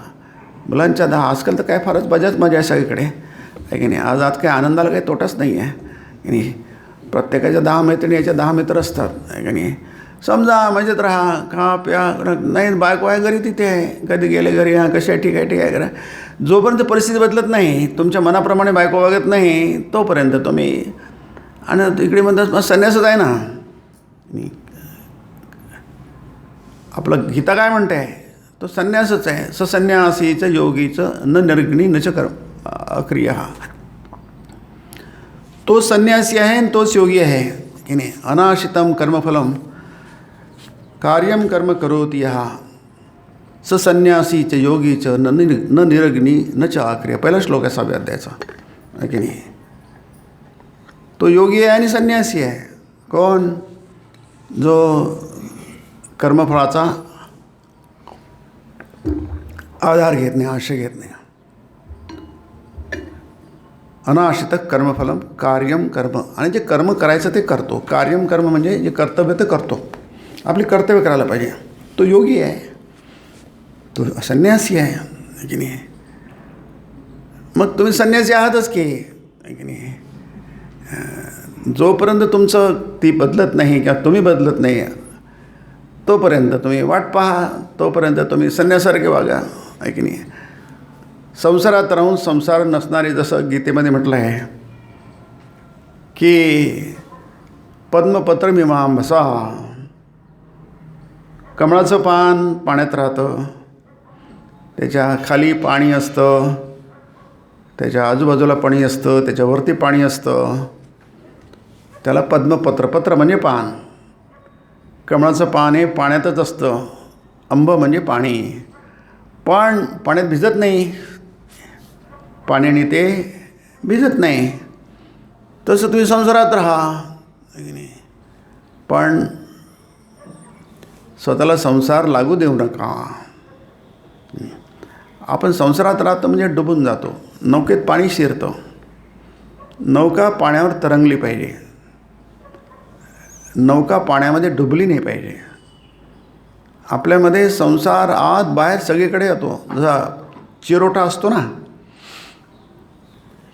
मुलांच्या 10. आजकाल तर काय फारच मजा आहे सगळीकडे आहे की नाही. आज काय आनंदाला काही तोटाच नाही आहे की नाही. प्रत्येकाच्या 10 मैत्रिणी, याच्या 10 मित्र असतात आहे की नाही. समजा मजेत राहा, खा प्या. नाही बायको आहे घरी, तिथे आहे, कधी गेले घरी, हां कशी आहे, ठीक आहे करा. जोपर्यंत परिस्थिती बदलत नाही, तुमच्या मनाप्रमाणे बायको वागत नाही, तोपर्यंत तुम्ही आणि इकडे म्हणतात मग संन्यासच आहे ना. आपलं गीता काय म्हणते आहे, तो संन्यासच आहे. ससन्यासीचं योगीचं न निर्गणी न च कर्म अक्रिया. तो संन्यासी आहे आणि तोच योगी आहे की नाही. अनाशितम कर्मफलम कार्यम कर्म करोति यः स संन्यासीच योगीच न निरग्नी न च आक्रिया. पहिला श्लोक आहे 6व्या अध्यायाचा आहे की नाही. तो योगी आहे आणि संन्यासी आहे. कोण? जो कर्मफळाचा आधार घेत नाही, आशय घेत नाही. अनाशित कर्मफलम कार्यम कर्म. आणि जे कर्म करायचं ते करतो. कार्यम कर्म म्हणजे जे कर्तव्य ते करतो, आपली कर्तव्य करायला पाहिजे. तो योगी आहे, तो संन्यासी आहे की नाही. मग तुम्ही संन्यासी आहातच की नाही. जोपर्यंत तुमचं ती बदलत नाही किंवा तुम्ही बदलत नाही तोपर्यंत तुम्ही वाट पहा, तोपर्यंत तुम्ही संन्यासारखे वागा आहे की नाही. संसारात राहून संसार नसणारे, जसं गीतेमध्ये म्हटलं आहे की पद्मपत्र मीमांसा. कमळाचं पान पाण्यात राहतं, त्याच्या खाली पाणी असतं, त्याच्या आजूबाजूला पाणी असतं, त्याच्यावरती पाणी असतं. त्याला पद्मपत्र, पत्र म्हणजे पान. कमळाचं पान हे पाण्यातच असतं. अंब म्हणजे पाणी. पण पाण्यात भिजत नाही, पाण्याने ते भिजत नाही. तसं तुम्ही संसारात राहा पण स्वतःला संसार लागू देऊ नका. आपण संसारात राहतो म्हणजे डुबून जातो. नौकेत पाणी शिरतं, नौका पाण्यावर तरंगली पाहिजे, नौका पाण्यामध्ये डुबली नाही पाहिजे. आपल्यामध्ये संसार आत बाहेर सगळीकडे येतो. जसा चिरोटा असतो ना,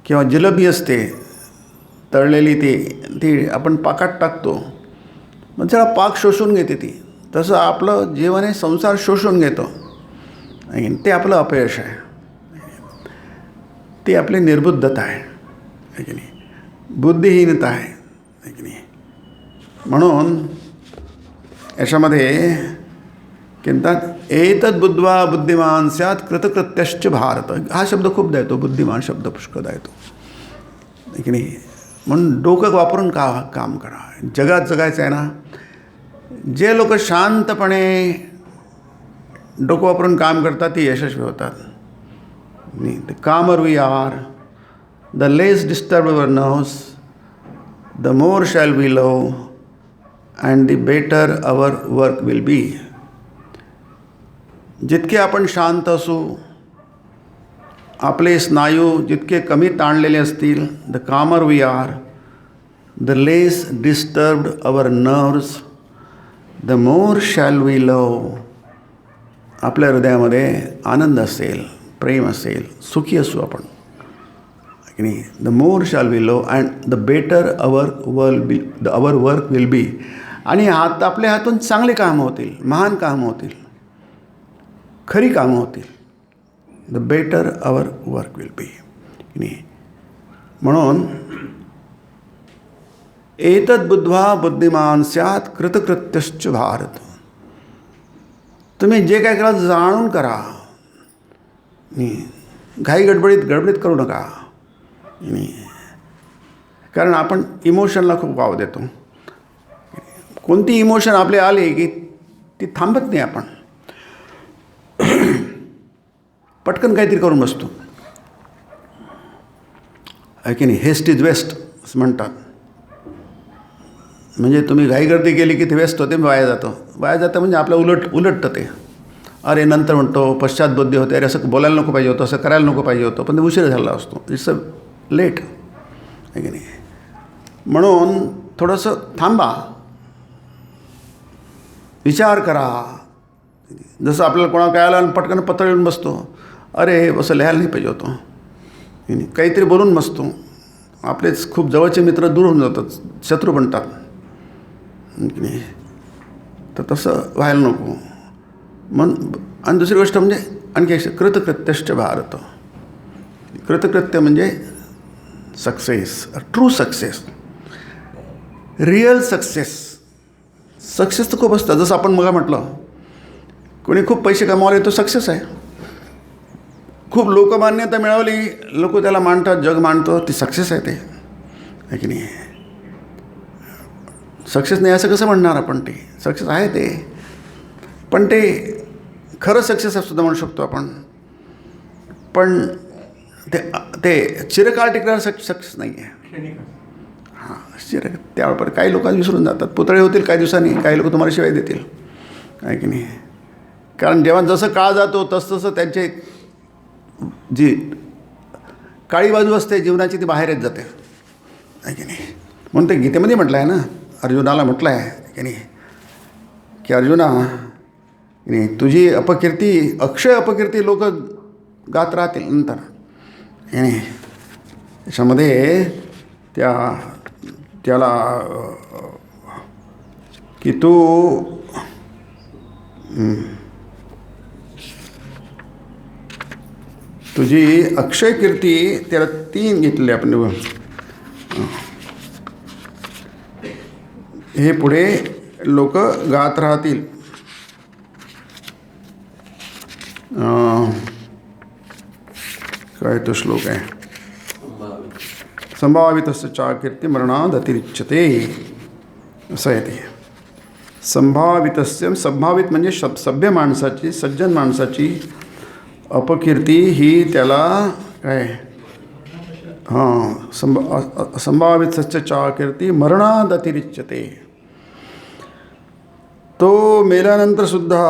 किंवा जिलेबी असते, तळलेली ती आपण पाकात टाकतो, मग त्याला पाक शोषून घेते ती. तसं आपलं जीवन हे संसार शोषून घेतो. ते आपलं अपयश आहे. ती आपली निर्बुद्धता आहे की नाही, बुद्धिहीनता आहे की नाही. म्हणून याच्यामध्ये म्हणतात एतद बुद्ध्वा बुद्धिमान स्यात कृतकृत्यश्च भारत. हा शब्द खूपदा येतो, बुद्धिमान शब्द पुष्कळदा येतो की नाही. म्हणून डोकं वापरून काम करा. जगात जगायचं आहे ना, जे लोक शांतपणे डोकं वापरून काम करतात ती यशस्वी होतात. The calmer we are, the less disturb our nerves, the more shall we love and the better our work will be. जितके आपण शांत असू, आपले स्नायू जितके कमी ताणलेले असतील, the calmer we are, the less disturbed our nerves, the more shall we love. आपल्या हृदयामध्ये आनंद असेल, प्रेम असेल, सुखी असू आपण की नाही. The more shall we love and the better our work will be. आणि आपल्या हातून चांगले कामं होतील, महान कामं होतील, खरी कामं होतील. The better our work will बी की नाही. म्हणून एतद बुद्ध्वा बुद्धिमान स्यात कृतकृत्यश्च भारत. तुम्ही जे काय कराल जाणून करा, घाई गडबडीत करू नका. कारण आपण इमोशनला खूप वाव देतो. कोणती इमोशन आपले आले की ती थांबत नाही. आपण पटकन काहीतरी करून बसतो आहे की नाही. हेस्ट इज वेस्ट असं म्हणतात. म्हणजे तुम्ही घाईगर्दी केली की ते वेस्ट होते, वाया जातं म्हणजे आपलं उलटतं ते. अरे नंतर म्हणतो, पश्चातबुद्धी होते, अरे असं बोलायला नको पाहिजे होतं, असं करायला नको पाहिजे होतं, पण ते उशीर झाला असतो. इट्स अ लेट आहे की नाही. म्हणून थोडंसं थांबा, विचार करा. जसं आपल्याला कोणाला काय आलं पटकन पत्र येऊन बसतो, अरे असं लिहायला नाही पाहिजे होतं, काहीतरी बोलून बसतो. आपलेच खूप जवळचे मित्र दूर होऊन जातात, शत्रू बनतात की नाही. तर तसं व्हायला नको. आणि दुसरी गोष्ट म्हणजे आणखी कृतकृत्यश्च भारत. कृतकृत्य म्हणजे success, true success, real success. Success तर खूप असतं. जसं आपण मग म्हटलं, कोणी खूप पैसे कमावले तो सक्सेस आहे. खूप लोकमान्यता मिळवली, लोक त्याला मानतात, जग मानतं, ती सक्सेस आहे. ते आहे की नाही. सक्सेस नाही असं कसं म्हणणार आपण. ते सक्सेस आहे ते, पण ते खरं सक्सेस सुद्धा म्हणू शकतो आपण. पण ते चिरकाळ टिकणारं सक्सेस नाही आहे. हां, त्यावर काही लोक विसरून जातात. पुतळे होतील काही दिवसांनी, काही लोक तुम्हाला शिवाय देतील आहे की नाही. कारण जेव्हा जसं काळ जातो तसं त्यांचे जी काळी बाजू असते जीवनाची ती बाहेर येत जाते आहे की नाही. म्हणून ते गीतेमध्ये म्हटलं आहे ना, अर्जुनाला म्हटलं आहे की नाही, की अर्जुना नाही, तुझी अपकीर्ती, अक्षय अपकीर्ती लोक गात राहतील नंतर. आणि त्याच्यामध्ये त्याला की तू तुझी अक्षय कीर्ती, त्याला 3 घेतले आपण. हे पुढे लोक गात राहतील. काय तो श्लोक आहे, संभावितस्य चा कीर्ती मरणाद अतिरिच्यते असं आहे ते. संभावित म्हणजे सभ्य माणसाची, सज्जन माणसाची अपकीर्ती ही त्याला काय, संभावितस्य चा कीर्ती मरणाद अतिरिच्यते. तो मेल्यानंतर सुद्धा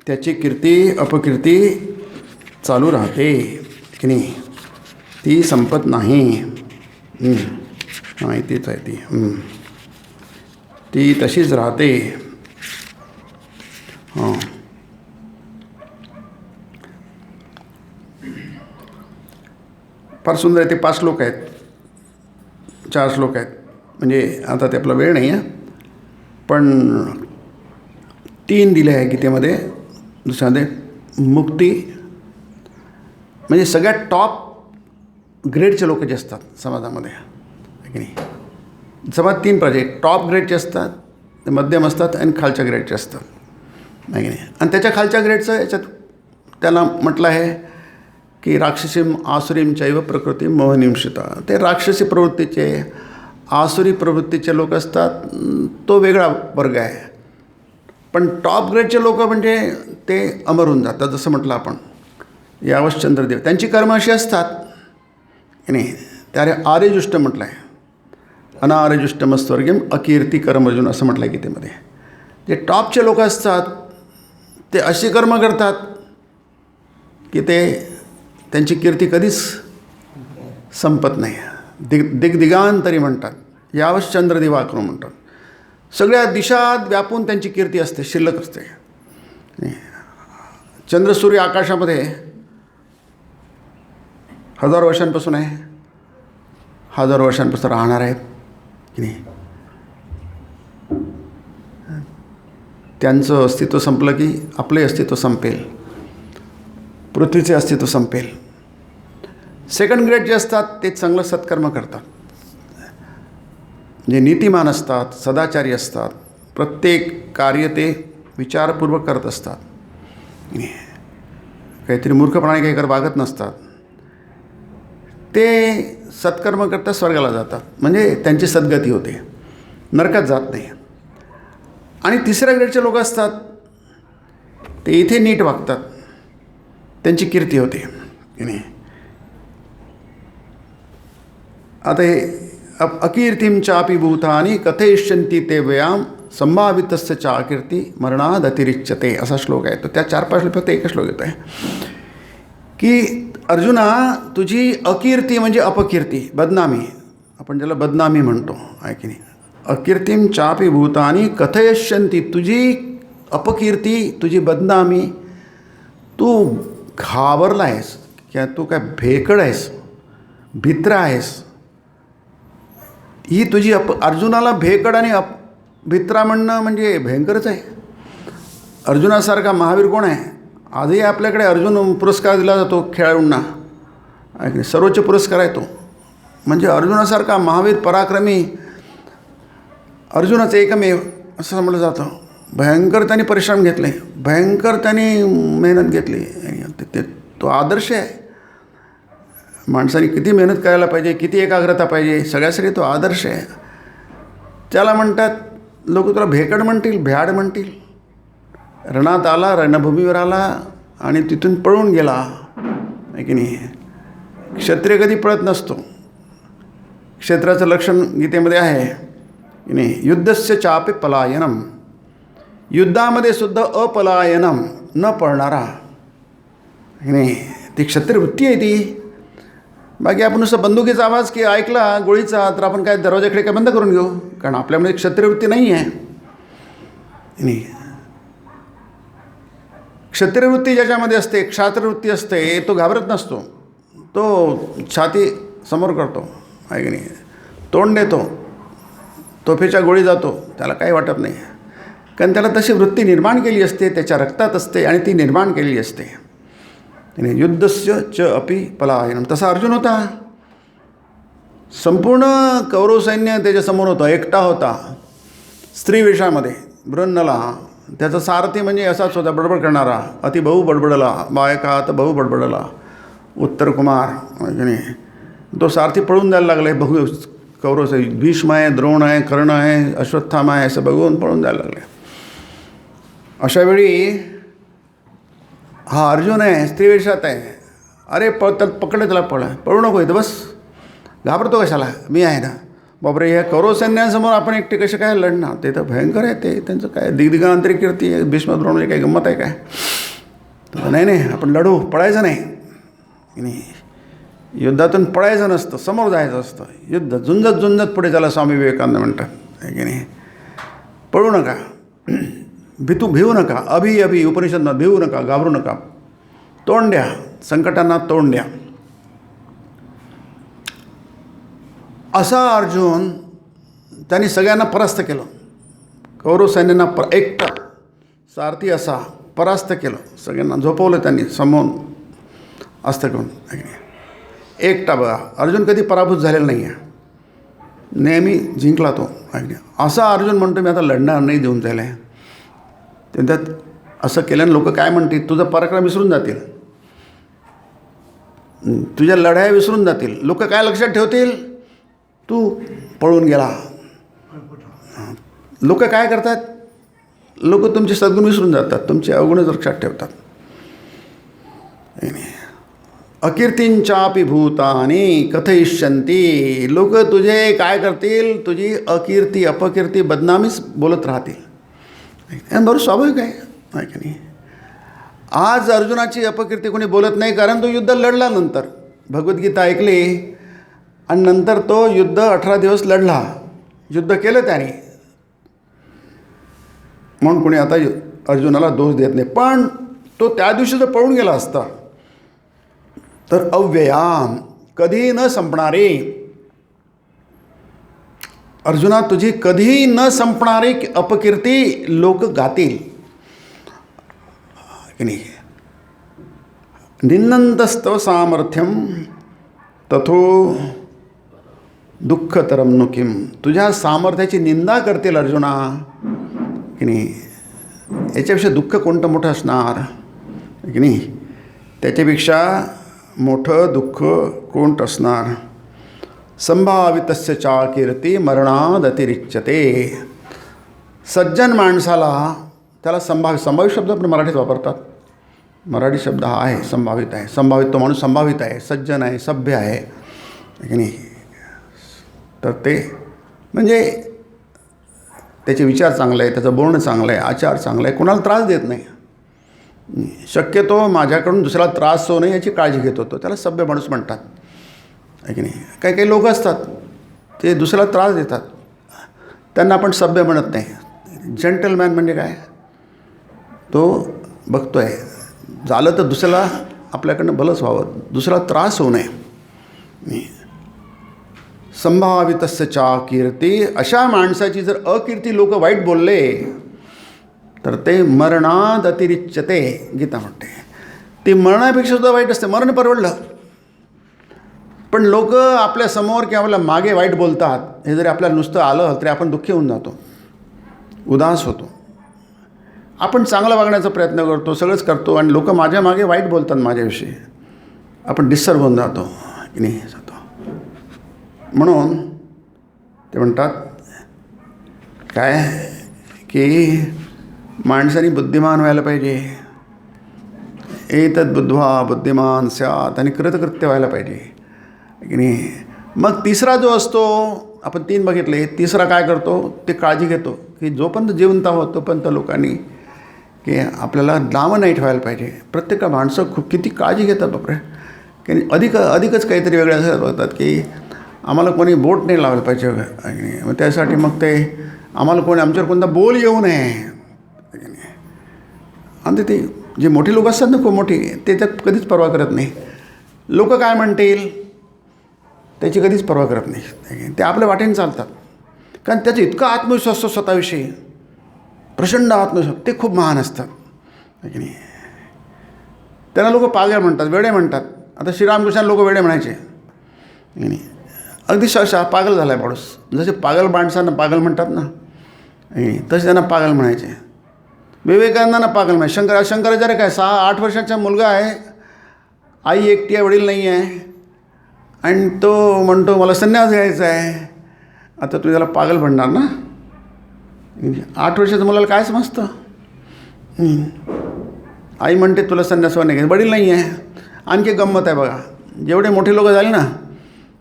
त्याची कीर्ती अपकीर्ती चालू राहते की नाही, ती संपत नाही. तीच आहे ती तशीच राहते. हां, फार सुंदर आहे ते. 5 श्लोक आहेत 4 श्लोक आहेत. म्हणजे आता ते आपला वेळ नाही आहे, पण 3 दिले आहे गीतेमध्ये. दुसऱ्यामध्ये मुक्ती, म्हणजे सगळ्यात टॉप ग्रेडचे लोक जे असतात समाजामध्ये, की नाही. समाज 3 प्रकार, टॉप ग्रेडचे असतात, ते मध्यम असतात आणि खालच्या ग्रेडचे असतात, नाही की नाही. आणि त्याच्या खालच्या ग्रेडचं याच्यात त्याला म्हटलं आहे की राक्षसीम आसुरीम चैव प्रकृती मोहनिंशिता. ते राक्षसी प्रवृत्तीचे, आसुरी प्रवृत्तीचे लोक असतात, तो वेगळा वर्ग आहे. पण टॉप ग्रेडचे लोक म्हणजे ते अमर होऊन जातात. जसं म्हटलं आपण यावश्चंद्रदेव, त्यांची कर्म अशी असतात की नाही. त्याने आर्यजुष्ट म्हटलं आहे, अनार्यजुष्टमस्वर्गीम अकीर्ती कर्म अर्जुन असं म्हटलं आहे गीतेमध्ये. जे टॉपचे लोक असतात ते अशी कर्म करतात की त्यांची कीर्ती कधीच संपत नाही. दिग्दिगांतरी म्हणतात, यावश्चंद्र दिवाकरू म्हणतात. सगळ्या दिशात व्यापून त्यांची कीर्ती असते, शिल्लक असते. चंद्रसूर्य आकाशामध्ये 1000 वर्षांपासून आहे, 1000 वर्षांपासून राहणार आहे की नाही. त्यांचं अस्तित्व संपलं की आपले अस्तित्व संपेल, पृथ्वीचे अस्तित्व संपेल. सेकंड ग्रेड जे असतात ते चांगलं सत्कर्म करतात, जे नीतिमान असतात, सदाचारी असतात, प्रत्येक कार्य ते विचारपूर्वक करत असतात, काहीतरी मूर्खपणाने काही वागत नसतात. ते सत्कर्म करता स्वर्गाला जातात, म्हणजे त्यांची सद्गती होते, नरकात जात नाही. आणि तिसऱ्या ग्रेडचे लोक असतात ते इथे नीट वागतात, त्यांची कीर्ती होते की नाही. आता हे अकीर्तीम चापी भूतानी कथयिष्यन्ति ते व्याम संभावितस्य चा अकीर्ती मरणाद अतिरिच्यते असा श्लोक आहे. तो त्या 4-5 श्लोक फक्त एकच श्लोक येत आहे की अर्जुना, तुझी अकीर्ती म्हणजे अपकीर्ती, बदनामी, आपण ज्याला बदनामी म्हणतो आहे की नाही. अकीर्तीम चापी भूतानी कथयिष्यन्ति, तुझी अपकीर्ती, तुझी बदनामी, तू घाबरला आहेस किंवा तू काय भेकड आहेस, भित्रा आहेस, ही तुझी अर्जुनाला भेकड आणि भित्रा म्हणणं म्हणजे भयंकरच आहे. अर्जुनासारखा महावीर कोण आहे? आजही आपल्याकडे अर्जुन पुरस्कार दिला जातो खेळाडूंना, सर्वोच्च पुरस्कार आहे तो. म्हणजे अर्जुनासारखा महावीर पराक्रमी अर्जुनाचं एकमेव असं म्हटलं जातं. भयंकर त्यांनी परिश्रम घेतले, भयंकर त्यांनी मेहनत घेतली. तो आदर्श आहे. माणसाने किती मेहनत करायला पाहिजे, किती एकाग्रता पाहिजे, सगळ्यासाठी तो आदर्श आहे. त्याला म्हणतात लोक, तुला भेकड म्हणतील, भ्याड म्हणतील. रणात आला, रणभूमीवर आला आणि तिथून पळून गेला आहे की नाही. क्षत्रिय कधी पळत नसतो. क्षेत्राचं लक्षण गीतेमध्ये आहे की नाही. युद्धस्य चापे पलायनम, युद्धामध्ये सुद्धा अपलायनम, न पळणारा की नाही. ती क्षत्रियवृत्ती आहे ती. बाकी आपण नुसतं बंदुकीचा आवाज की ऐकला गोळीचा तर आपण काय दरवाजाकडे काय बंद करून घेऊ, कारण आपल्यामध्ये क्षत्रियवृत्ती नाही आहे. नाही, क्षत्रियवृत्ती ज्याच्यामध्ये असते, क्षात्रवृत्ती असते, तो घाबरत नसतो. तो छाती समोर करतो आहे की नाही, तोंड देतो, तोफेच्या गोळी जातो, त्याला काही वाटत नाही. कारण त्याला तशी वृत्ती निर्माण केली असते, त्याच्या रक्तात असते आणि ती निर्माण केलेली असते. युद्धस्य च अपि पलायनम. तसा अर्जुन होता. संपूर्ण कौरव सैन्य त्याच्यासमोर होतं, एकटा होता, स्त्री वेशामध्ये, बृन्नला. त्याचा सारथी म्हणजे असाच होता, बडबड करणारा, अति बहु बडबडला, बायकात बहु बडबडला, उत्तर कुमार म्हणजे. तो सारथी पळून द्यायला लागला आहे. बघू कौरव सैन्य, भीष्म आहे, द्रोण आहे, कर्ण आहे, अश्वत्थामा आहे, असं बघून पळून द्यायला लागले. अशावेळी हा अर्जुन आहे, स्त्री वेशात आहे. अरे पकडले त्याला, पळू नको इथं बस, घाबरतो कशाला, मी आहे ना. बापरे, ह्या कौरव सैन्यासमोर आपण एकटे कसे काय लढणार. ते तर भयंकर आहे. ते त्यांचं काय दिग्दिगांतरी कीर्ती आहे. भीष्म द्रोण म्हणजे काही गंमत आहे काय. नाही, आपण लढू, पळायचं नाही. युद्धातून पळायचं नसतं, समोर जायचं असतं. युद्ध झुंजत पुढे, त्याला स्वामी विवेकानंद म्हणतात आहे की नाही. पळू नका, भिवू नका. अभि उपनिषदमध्ये भिवू नका, घाबरू नका. तोंड द्या, संकटांना तोंड द्या. असा अर्जुन त्यांनी सगळ्यांना परास्त केलं. कौरव सैन्यांना एकटा सारथी असा परास्त केलं. सगळ्यांना झोपवलं त्यांनी समोर अस्त्र करून. एकटा बघा, अर्जुन कधी पराभूत झालेला नाही आहे, नेहमी जिंकला तो. असा अर्जुन म्हणतो मी आता लढणार नाही देऊन जायला. त्यात असं केल्यानं लोक काय म्हणतील, तुझं पराक्रम विसरून जातील, तुझ्या लढाया विसरून जातील. लोक काय लक्षात ठेवतील, तू पळून गेला. लोक काय करतात, लोक तुमचे सद्गुण विसरून जातात, तुमचे अवगुणच लक्षात ठेवतात. अकीर्तींचापि भूतानि कथयिष्यन्ति. लोक तुझे काय करतील, तुझी अकीर्ती अपकीर्ती बदनामीच बोलत राहतील. बरोबर स्वाभाविक आहे की नाही. आज अर्जुनाची अपकीर्ती कोणी बोलत नाही, कारण तो युद्ध लढला. नंतर भगवद्गीता ऐकली आणि नंतर तो युद्ध 18 दिवस लढला, युद्ध केलं त्याने, म्हणून कोणी आता अर्जुनाला दोष देत नाही. पण तो त्या दिवशी जर पळून गेला असता तर अव्ययाम कधी न संपणारे, अर्जुना तुझी कधी न संपणारी अपकीर्ती लोक गातील की नाही. निन्नंतस्तव सामर्थ्यम तथो दुःखतरम नु किम. तुझ्या सामर्थ्याची निंदा करतील अर्जुना की नाही. याच्यापेक्षा दुःख कोणतं मोठं असणार की नाही. त्याच्यापेक्षा मोठं दुःख कोणतं असणार. संभावितस्य चा कीर्ती मरणादतिरिच्यते. सज्जन माणसाला त्याला संभावित शब्द आपण मराठीत वापरतात. मराठी शब्द हा आहे, संभावित आहे. संभावित तो माणूस संभावित आहे, सज्जन आहे, सभ्य आहे की नाही. तर ते म्हणजे त्याचे विचार चांगले आहे, त्याचं बोलणं चांगलं आहे, आचार चांगला आहे, कोणाला त्रास देत नाही. शक्यतो माझ्याकडून दुसऱ्याला त्रास होऊ नये याची काळजी घेत होतो, त्याला सभ्य माणूस म्हणतात आहे की नाही. काही काही लोक असतात ते दुसऱ्याला त्रास देतात, त्यांना आपण सभ्य म्हणत नाही. जेंटलमॅन म्हणजे काय, तो बघतो आहे झालं तर दुसऱ्याला आपल्याकडनं भलंच व्हावं, दुसऱ्याला त्रास होऊ नये. संभावितस्य चा कीर्ती. अशा माणसाची जर अकीर्ती लोक वाईट बोलले तर ते मरणाद अतिरिच्यते. गीता म्हणते ती मरणापेक्षा सुद्धा वाईट असते. मरण परवडलं, पण लोक आपल्या समोर किंवा आपल्या मागे वाईट बोलतात हे जरी आपल्याला नुसतं आलं तरी आपण दुःखी होऊन जातो, उदास होतो. आपण चांगलं वागण्याचा प्रयत्न करतो, सगळंच करतो, आणि लोक माझ्या मागे वाईट बोलतात माझ्याविषयी, आपण डिस्टर्ब होऊन जातो की नाही जातो. म्हणून ते म्हणतात काय की माणसाने बुद्धिमान व्हायला पाहिजे. एतद् बुद्ध्वा बुद्धिमान स्यात्. आणि कृतकृत्य व्हायला पाहिजे की नाही. मग तिसरा जो असतो, आपण 3 बघितले, तिसरा काय करतो ते काळजी घेतो की जोपर्यंत जिवंत आहोत तोपर्यंत लोकांनी की आपल्याला नावं नाही ठेवायला पाहिजे. प्रत्येक माणसं खूप किती काळजी घेतात बापरे, की अधिकच काहीतरी वेगळे असं बघतात की आम्हाला कोणी बोट नाही लावायला पाहिजे आणि मग त्यासाठी मग ते आम्हाला कोणी आमच्यावर कोणता बोल येऊ नये. आणि ते जे मोठी लोक असतात ना, खूप मोठी, ते त्यात कधीच पर्वा करत नाही. लोक काय म्हणतील त्याची कधीच पर्वा करत नाही. ते आपल्या वाटेने चालतात, कारण त्याचा इतका आत्मविश्वास असतो स्वतःविषयी, प्रचंड आत्मविश्वास, ते खूप महान असतात की नाही. त्यांना लोक पागल म्हणतात, वेडे म्हणतात. आता श्रीरामकृष्ण लोक वेडे म्हणायचे की नाही. अगदी पागल झाला आहे माणूस. जसे पागल माणसांना पागल म्हणतात ना, तसे त्यांना पागल म्हणायचे. विवेकानंदांना पागल म्हणायचे. शंकराचार्य काय 6-8 वर्षाचा मुलगा आहे, आई एकटी आहे, वडील नाही आहे, आणि तो म्हणतो मला संन्यास घ्यायचा आहे. आता तू त्याला पागल म्हणणार ना. 8 वर्षाच्या मुलाला काय समजतं. आई म्हणते तुला संन्यास नाही घ्यायचं, वडील नाही आहे. आणखी गंमत आहे बघा, जेवढे मोठे लोक झाले ना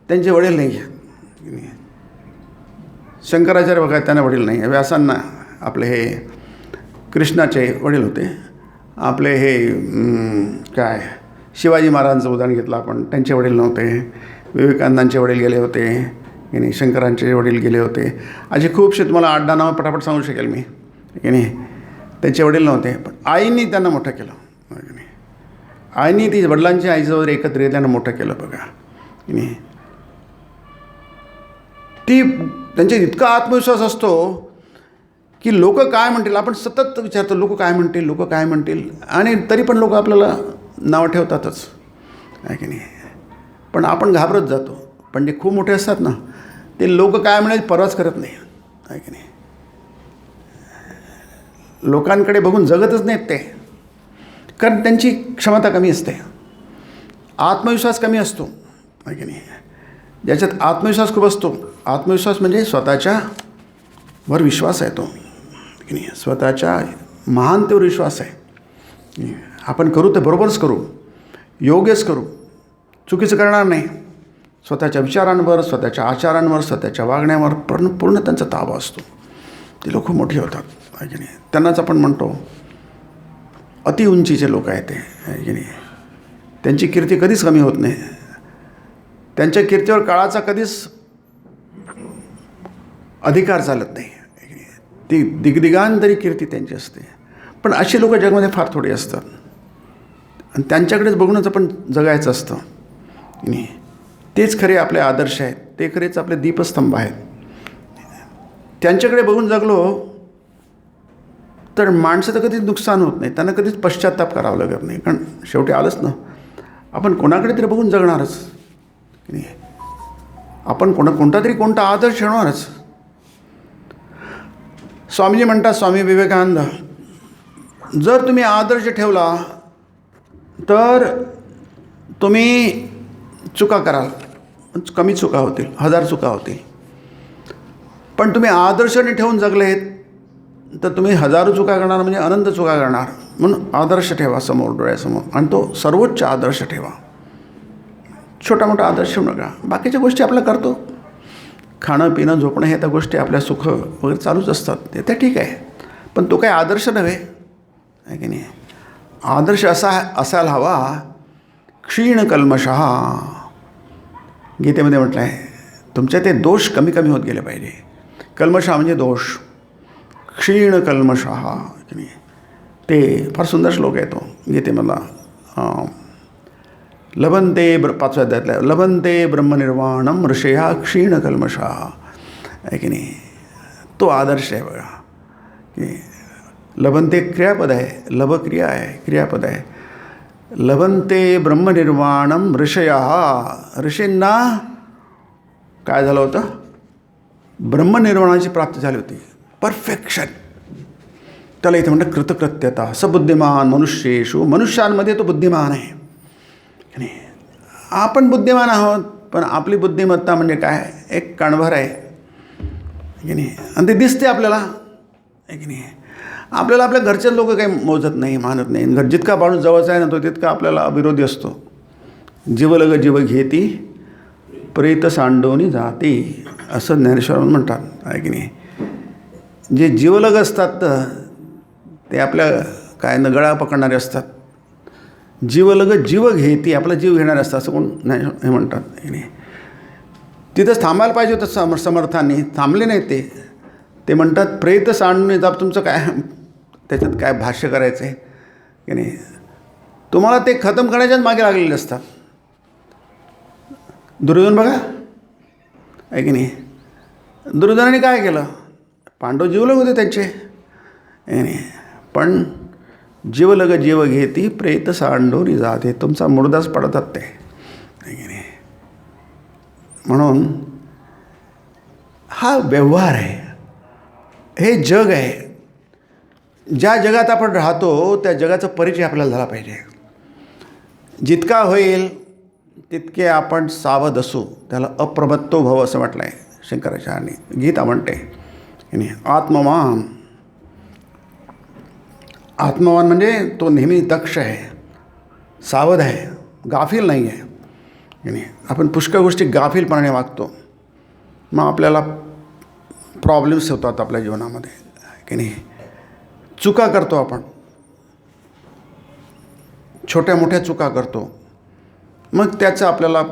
त्यांचे वडील नाही आहे. शंकराचार्य बघा त्यांना वडील नाही आहे. व्यासांना आपले हे कृष्णाचे वडील होते. आपले हे काय शिवाजी महाराजांचं उदाहरण घेतलं आपण, त्यांचे वडील नव्हते. विवेकानंदांचे वडील गेले होते की नाही. शंकरांचे वडील गेले होते. असे खूपसे तुम्हाला 8-10 नावं पटापट सांगू शकेल मी की नाही. त्यांचे वडील नव्हते, पण आईनी त्यांना मोठं केलं की नाही. आईनी ती वडिलांच्या आईजवळ एकत्र त्यांना मोठं केलं बघा की नाही. त्यांच्या इतका आत्मविश्वास असतो की लोक काय म्हणतील. आपण सतत विचारतो लोक काय म्हणतील, लोक काय म्हणतील, आणि तरी पण लोक आपल्याला नावं ठेवतातच, आहे की नाही. पण आपण घाबरत जातो. पण जे खूप मोठे असतात ना, ते लोक काय म्हणाल परवाच करत नाही, आहे की नाही. लोकांकडे बघून जगतच नाहीत ते, कारण त्यांची क्षमता कमी असते, आत्मविश्वास कमी असतो, आहे की नाही. ज्याच्यात आत्मविश्वास खूप असतो, आत्मविश्वास म्हणजे स्वतःच्या वर विश्वास आहे तो, की नाही. स्वतःच्या महानतेवर विश्वास आहे. आपण करू ते बरोबरच करू, योग्यच करू, चुकीचं करणार नाही. स्वतःच्या विचारांवर, स्वतःच्या आचारांवर, स्वतःच्या वागण्यावर पूर्ण त्यांचा ताबा असतो. ते लोक मोठी होतात, आहे की नाही. त्यांनाच आपण म्हणतो अति उंचीचे लोक आहेत ते, आहे की नाही. त्यांची कीर्ती कधीच कमी होत नाही. त्यांच्या कीर्तीवर काळाचा कधीच अधिकार चालत नाही. ती दिग्दिगांतरी कीर्ती त्यांची असते. पण अशी लोक जगामध्ये फार थोडी असतात, आणि त्यांच्याकडेच बघूनच आपण जगायचं असतं, नाही. तेच खरे आपले आदर्श आहेत, ते खरेच आपले दीपस्तंभ आहेत. त्यांच्याकडे बघून जगलो तर माणसाचं कधीच नुकसान होत नाही, त्यांना कधीच पश्चात्ताप करावा लागत नाही. कारण शेवटी आलंच ना, आपण कोणाकडे तरी बघून जगणारच, नाही. आपण कोणता आदर्श ठेवणारच. स्वामीजी म्हणतात, स्वामी विवेकानंद, जर तुम्ही आदर्श ठेवला तर तुम्ही चुका कराल, कमी चुका होतील, 1000 चुका होतील. पण तुम्ही आदर्शाने ठेवून जगलेत तर तुम्ही 1000 चुका करणार, म्हणजे अनंत चुका करणार. म्हणून आदर्श ठेवा समोर, डोळ्यासमोर, आणि तो सर्वोच्च आदर्श ठेवा. छोटा मोठा आदर्श ठेवू नका. बाकीच्या गोष्टी आपल्या करतो, खाणं पिणं झोपणं हे त्या गोष्टी आपल्या सुख वगैरे चालूच असतात, ते ठीक आहे. पण तो काही आदर्श नव्हे, आहे की नाही. आदर्श असायला हवा क्षीण कल्मषः. गीतेमध्ये म्हटलं आहे, तुमचे ते दोष कमी कमी होत गेले पाहिजे. कल्मषः म्हणजे दोष, क्षीण कल्मषः, की नाही. ते फार सुंदर श्लोक आहे तो गीतेमधला. लभन्ते 5व्या अध्यायातल्या, लभन्ते ब्रह्मनिर्वाणम ऋषया क्षीण कल्मषः, आहे की नाही. तो आदर्श आहे बघा, की लभन्ते क्रियापद आहे, लभ क्रिया आहे, क्रियापद आहे. लभन्ते ब्रह्मनिर्वाणम ऋषया, ऋषींना काय झालं होतं, ब्रह्मनिर्वाणाची प्राप्ती झाली होती, परफेक्शन. त्याला इथे म्हणतात कृतकृत्यता. सबुद्धिमान मनुष्येषु, मनुष्यांमध्ये तो बुद्धिमान आहे, नाही. आपण बुद्धिमान आहोत, पण आपली बुद्धिमत्ता म्हणजे काय, एक कणभर आहे, की नाही. आणि ते दिसते आपल्याला, आहे की नाही. आपल्याला आपल्या घरचे लोक काही मोजत नाही, मानत नाही. जितका माणूस जवळचा आहे ना, तो तितका आपल्याला विरोधी असतो. जीवलग जीव घेती प्रेत सांडोनी जाती, असं ज्ञानेश्वर म्हणतात, आहे की नाही. जे जीवलग असतात ते आपल्या काय गळा पकडणारे असतात. जीवलग जीव घेती, आपला जीव घेणारे असतात, असं कोण हे म्हणतात, आहे की नाही. तिथंच थांबायला पाहिजे होतं समर्थांनी, थांबले नाही ते. ते म्हणतात प्रेत सांडून जाप. तुमचं काय त्याच्यात काय भाष्य करायचं आहे, की नाही. तुम्हाला ते खतम करण्याच्याच मागे लागलेले असतात. दुर्योधन बघा, आहे की नाही. दुर्योधनाने काय केलं, पांडव जीवलग होते त्यांचे, आहे नाही. पण जीवलग जीव घेती प्रेत सांडोनी जाते, तुमचा मुर्दाच पडतात ते, आहे की नाही. म्हणून हा व्यवहार आहे, हे जग आहे. ज्या जगात आपण राहतो त्या जगाचा परिचय आपल्याला झाला पाहिजे. जितका होईल तितके आपण सावध असू. त्याला अप्रमत्तो भव असं म्हटलं आहे शंकराचार्यांनी. गीता म्हणते की नाही, आत्मवान. आत्मवान म्हणजे तो नेहमी दक्ष आहे, सावध आहे, गाफील नाही आहे, की नाही. आपण पुष्कळ गोष्टी गाफीलपणाने वागतो, मग आपल्याला प्रॉब्लेम्स होतात आपल्या जीवनामध्ये, की नाही. चुका करतो आपण, छोट्या मोठ्या चुका करतो, मग त्याचं आपल्याला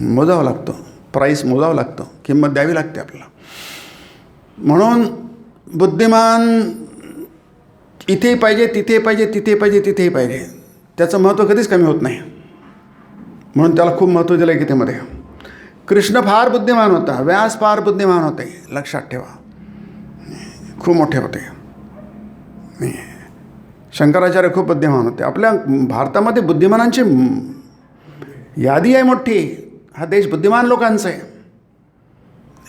मोजावं लागतं, प्राईस मोजावं लागतं, किंमत द्यावी लागते आपल्याला. म्हणून बुद्धिमान इथे पाहिजे, तिथे पाहिजे, तिथे पाहिजे, तिथेही पाहिजे. त्याचं महत्त्व कधीच कमी होत नाही. म्हणून त्याला खूप महत्त्व दिलं आहे गीतेमध्ये. कृष्ण फार बुद्धिमान होता, व्यास फार बुद्धिमान होते, लक्षात ठेवा, खूप मोठे होते. शंकराचार्य खूप बुद्धिमान होते. आपल्या भारतामध्ये बुद्धिमानांची यादी आहे मोठी. हा देश बुद्धिमान लोकांचा आहे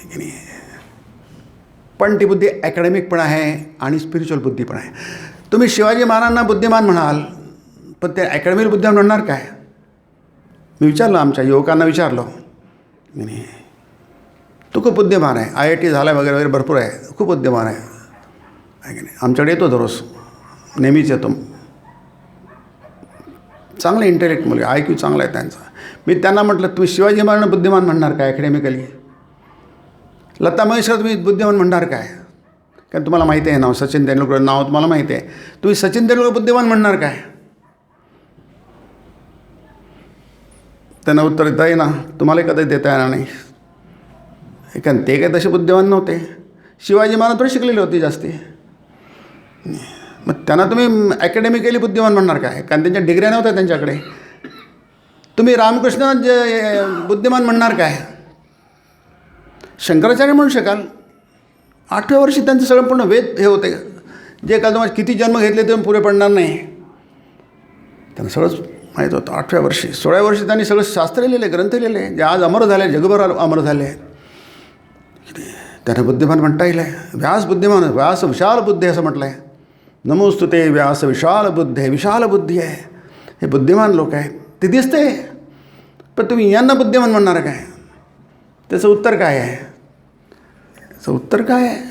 की नाही. पण ती बुद्धी ॲकॅडमिक पण आहे आणि स्पिरिच्युअल बुद्धी पण आहे. तुम्ही शिवाजी महाराजांना बुद्धिमान म्हणाल, पण ते ॲकॅडमिक बुद्धिमान म्हणणार काय? मी विचारलं, आमच्या युवकांना विचारलं, नाही तू खूप बुद्धिमान आहे, IIT झाला वगैरे वगैरे भरपूर आहे, खूप बुद्धिमान आहे की नाही. आमच्याकडे येतो दररोज, नेहमीच येतो. चांगले इंटेलेक्ट मुले, IQ चांगला आहे त्यांचा. मी त्यांना म्हटलं, तुम्ही शिवाजी महाराजांना बुद्धिमान म्हणणार काय ॲकॅडमिकली? लता मंगेशकर तुम्ही बुद्धिमान म्हणणार काय? कारण तुम्हाला माहिती आहे नाव सचिन तेंडुलकर, नाव तुम्हाला माहिती आहे. तुम्ही सचिन तेंडुलकर बुद्धिमान म्हणणार काय? त्यांना उत्तर देता येईना, तुम्हालाही कधी देता येणार नाही. कारण ते काय तसे बुद्धिमान नव्हते. शिवाजी महाराज थोडी शिकलेले होते जास्ती. मग त्यांना तुम्ही ॲकॅडमिकली बुद्धिमान म्हणणार काय? कारण त्यांच्या डिग्र्या नव्हत्या त्यांच्याकडे. तुम्ही रामकृष्ण बुद्धिमान म्हणणार काय? शंकराचार्य म्हणू शकाल. 8व्या वर्षी त्यांचं सगळं पूर्ण वेद हे होते, जे काल तुम्हाला किती जन्म घेतले ते पुरे पडणार नाही. त्यांना सगळंच माहीत होतं. 8व्या वर्षी 16व्या वर्षी त्यांनी सगळं शास्त्र लिहिले, ग्रंथ लिहिले, जे आज अमर झाले, जगभर अमर झाले आहेत. त्यांना बुद्धिमान म्हणता येईल. व्यास बुद्धिमान, व्यास विशाल बुद्धी असं म्हटलं आहे. नमोस्तुते व्यास विशाल बुद्धी, विशाल बुद्धी आहे. हे बुद्धिमान लोक आहेत, ते दिसते. पण तुम्ही यांना बुद्धिमान म्हणणार काय? त्याचं उत्तर काय आहे? त्याचं उत्तर काय आहे?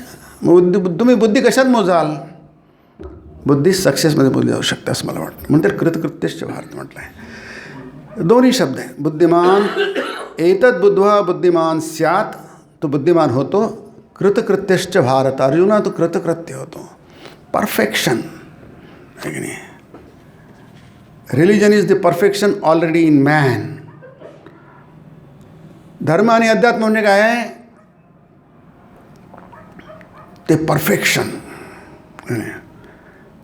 मग तुम्ही बुद्धी कशात मोजाल? बुद्धी सक्सेसमध्ये बोलली जाऊ शकते असं मला वाटतं. म्हणते कृतकृत्यश्च भारत म्हटलं आहे. दोन्ही शब्द आहे. बुद्धिमान, एतद बुद्ध्वा बुद्धिमान स्यात्, तो बुद्धिमान होतो. कृतकृत्यश्च भारत, अर्जुना तो कृतकृत्य होतो. परफेक्शन आहे की नाही. Religion is the perfection already in man. धर्म आणि अध्यात्म म्हणजे काय आहे? ते परफेक्शन.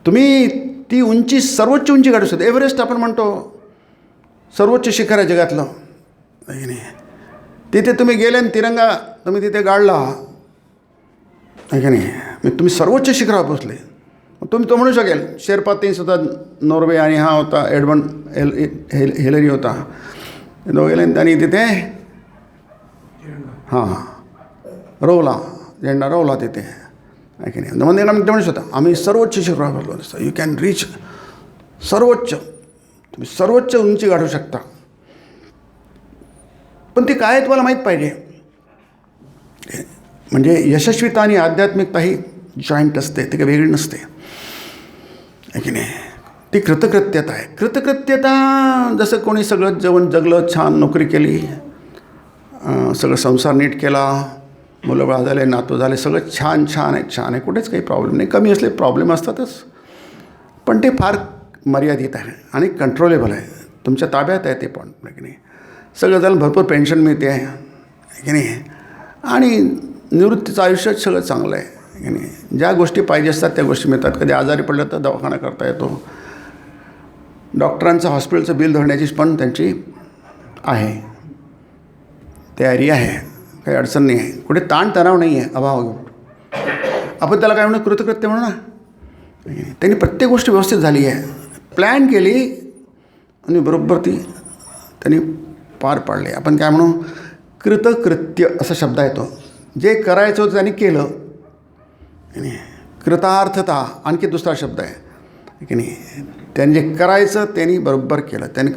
तुम्ही ती उंची, सर्वोच्च उंची गाठू शकता. एव्हरेस्ट आपण म्हणतो सर्वोच्च शिखर आहे जगातलं आहे नाही. तिथे तुम्ही गेले आणि तिरंगा तुम्ही तिथे गाडला आहे की नाही. मग तुम्ही सर्वोच्च शिखरावर पोचले. तुम्ही तो म्हणू शकेल शेर्पा 3 सुद्धा नॉर्वे आणि हा होता एडमंड हिलरी होता. दोघेले त्यांनी तिथे रोवला, झेंडा रोवला तिथे आहे की नाही. म्हणजे म्हणू शकता आम्ही सर्वोच्च शिखरावर पोचलो. यू कॅन रीच सर्वोच्च, तुम्ही सर्वोच्च उंची गाठू शकता. पण ती काय तुम्हाला माहीत पाहिजे. म्हणजे यशस्वीता आणि आध्यात्मिकता ही जॉईंट असते, ती काही वेगळी नसते आहे की नाही. ती कृतकृत्यता आहे. कृतकृत्यता जसं कोणी सगळं जेवण जगलं, छान नोकरी केली, सगळं संसार नीट केला, मुलं बाळ झाले, नातू झाले, सगळं छान छान आहे, छान आहे, कुठेच काही प्रॉब्लेम नाही. कमी असले प्रॉब्लेम असतातच, पण ते फार मर्यादित आहे आणि कंट्रोलेबल आहे, तुमच्या ताब्यात आहे ते पण आहे की नाही. सगळं झालं, भरपूर पेन्शन मिळते आहे की नाही. आणि निवृत्तीचं आयुष्यात सगळं चांगलं आहे की नाही. ज्या गोष्टी पाहिजे असतात त्या गोष्टी मिळतात. कधी आजारी पडलं तर दवाखाना करता येतो. डॉक्टरांचं हॉस्पिटलचं बिल भरण्याची पण त्यांची आहे, तयारी आहे, काही अडचण नाही आहे, कुठे ताणतणाव नाही आहे, अभाव. आपण त्याला काय म्हणू, कृतकृत्य म्हणू ना. त्यांनी प्रत्येक गोष्ट व्यवस्थित झाली आहे, प्लॅन केली आणि बरोबर ती त्यांनी पार पाडली. आपण काय म्हणू, कृतकृत्य असा शब्द येतो. जे करायचं होतं त्यांनी केलं. कृतार्थता आणखी दुसरा शब्द आहे की नाही. त्यांनी जे करायचं त्यांनी बरोबर केलं त्यांनी,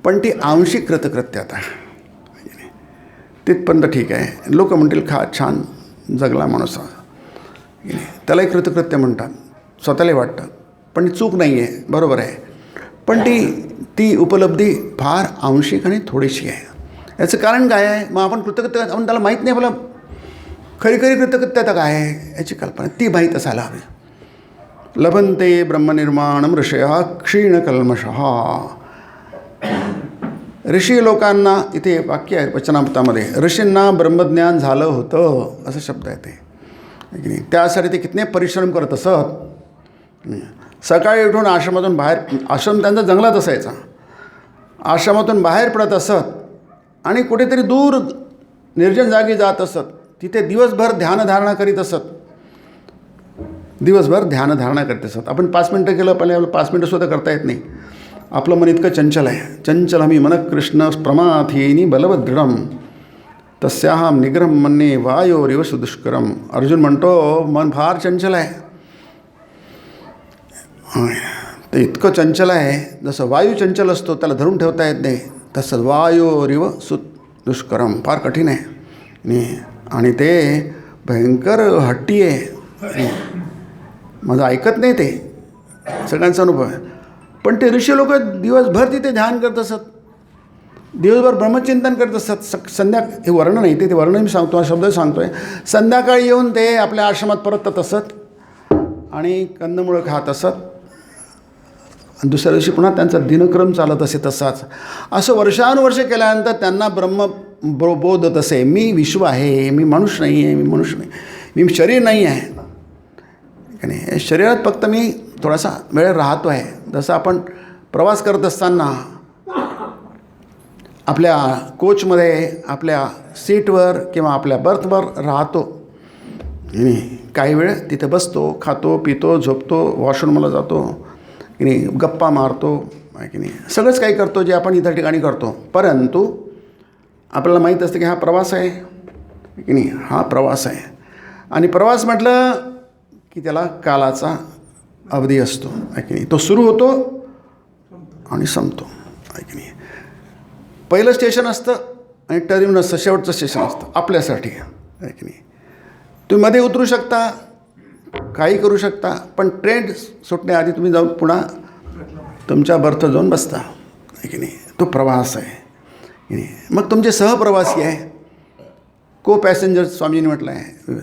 पण ती आंशिक कृतकृत्यता तिथपर्यंत ठीक आहे. लोक म्हणतील छान जगला माणूस की नाही, त्यालाही कृतकृत्य म्हणतात, स्वतःलाही वाटतं. पण ती चूक नाही आहे, बरोबर आहे. पण ती उपलब्धी फार आंशिक आणि थोडीशी आहे. याचं कारण काय आहे? मग आपण कृतकृत्य, आपण त्याला माहीत नाही, आपल्याला खरी कृतकृत्यता काय आहे याची कल्पना ती माहीत असायला हवी. लभन्ते ब्रह्मनिर्माणम ऋषयः क्षीणकल्मषः. ऋषी लोकांना, इथे वाक्य आहे वचनामृतामध्ये, ऋषींना ब्रह्मज्ञान झालं होतं असं शब्द आहे ते की नाही. त्यासाठी ते कितने परिश्रम करत असत. सकाळी उठून आश्रमातून बाहेर, आश्रम त्यांचा जंगलात असायचा, आश्रमातून बाहेर पडत असत आणि कुठेतरी दूर निर्जन जागी जात असत. तिथे दिवसभर ध्यानधारणा करीत असत. दिवसभर ध्यानधारणा करीत असत. आपण 5 मिनटं केलं, पहिले 5 मिनटंसुद्धा करता येत नाही. आपलं मन इतकं चंचल आहे. चंचलमी मन कृष्ण प्रमाथीनी बलवदृढम तस्याहम निग्रहम मन्ये वायोरिव सुदुष्करम. अर्जुन म्हणतो मन फार चंचल आहे. ते इतकं चंचल आहे, जसं वायू चंचल असतो त्याला धरून ठेवता येत नाही, तसं वायोरिव दुष्करम, फार कठीण आहे. आणि ते भयंकर हट्टी आहे. माझं ऐकत नाही ते, सगळ्यांचा अनुभव आहे. पण ते ऋषी लोक दिवसभर तिथे ध्यान करत असत, दिवसभर ब्रह्मचिंतन करत असत. हे वर्ण नाही, ते वर्ण मी सांगतो, शब्द सांगतो आहे. संध्याकाळी येऊन ते आपल्या आश्रमात परतत असत आणि कंदमुळं खात असत. आणि दुसऱ्या दिवशी पुन्हा त्यांचा दिनक्रम चालत असे तसाच. असं वर्षानुवर्ष केल्यानंतर त्यांना बोध होत असे, मी विश्व आहे, मी मनुष्य नाही आहे, मी शरीर नाही आहे. नाही, शरीरात फक्त मी थोडासा वेळ राहतो आहे. जसं आपण प्रवास करत असताना आपल्या कोचमध्ये आपल्या सीटवर किंवा आपल्या बर्थवर राहतो, काही वेळ तिथे बसतो, खातो, पितो, झोपतो, वॉशरूमला जातो, की नाही, गप्पा मारतो, की नाही, सगळंच काही करतो जे आपण इतर ठिकाणी करतो. परंतु आपल्याला माहीत असतं की हा प्रवास आहे, की नाही, हा प्रवास आहे. आणि प्रवास म्हटलं की त्याला कालाचा अवधी असतो, की नाही, तो सुरू होतो आणि संपतो, की नाही. पहिलं स्टेशन असतं आणि टर्मिनस असतं, शेवटचं स्टेशन असतं आपल्यासाठी, की नाही. तुम्ही मध्ये उतरू शकता, काही करू शकता, पण ट्रेन सुटण्याआधी तुम्ही जाऊन पुन्हा तुमच्या बर्थ जाऊन बसता, की नाही. तो प्रवास आहे, की नाही. मग तुमचे सहप्रवासी आहे, को पॅसेंजर स्वामींनी म्हटलं आहे.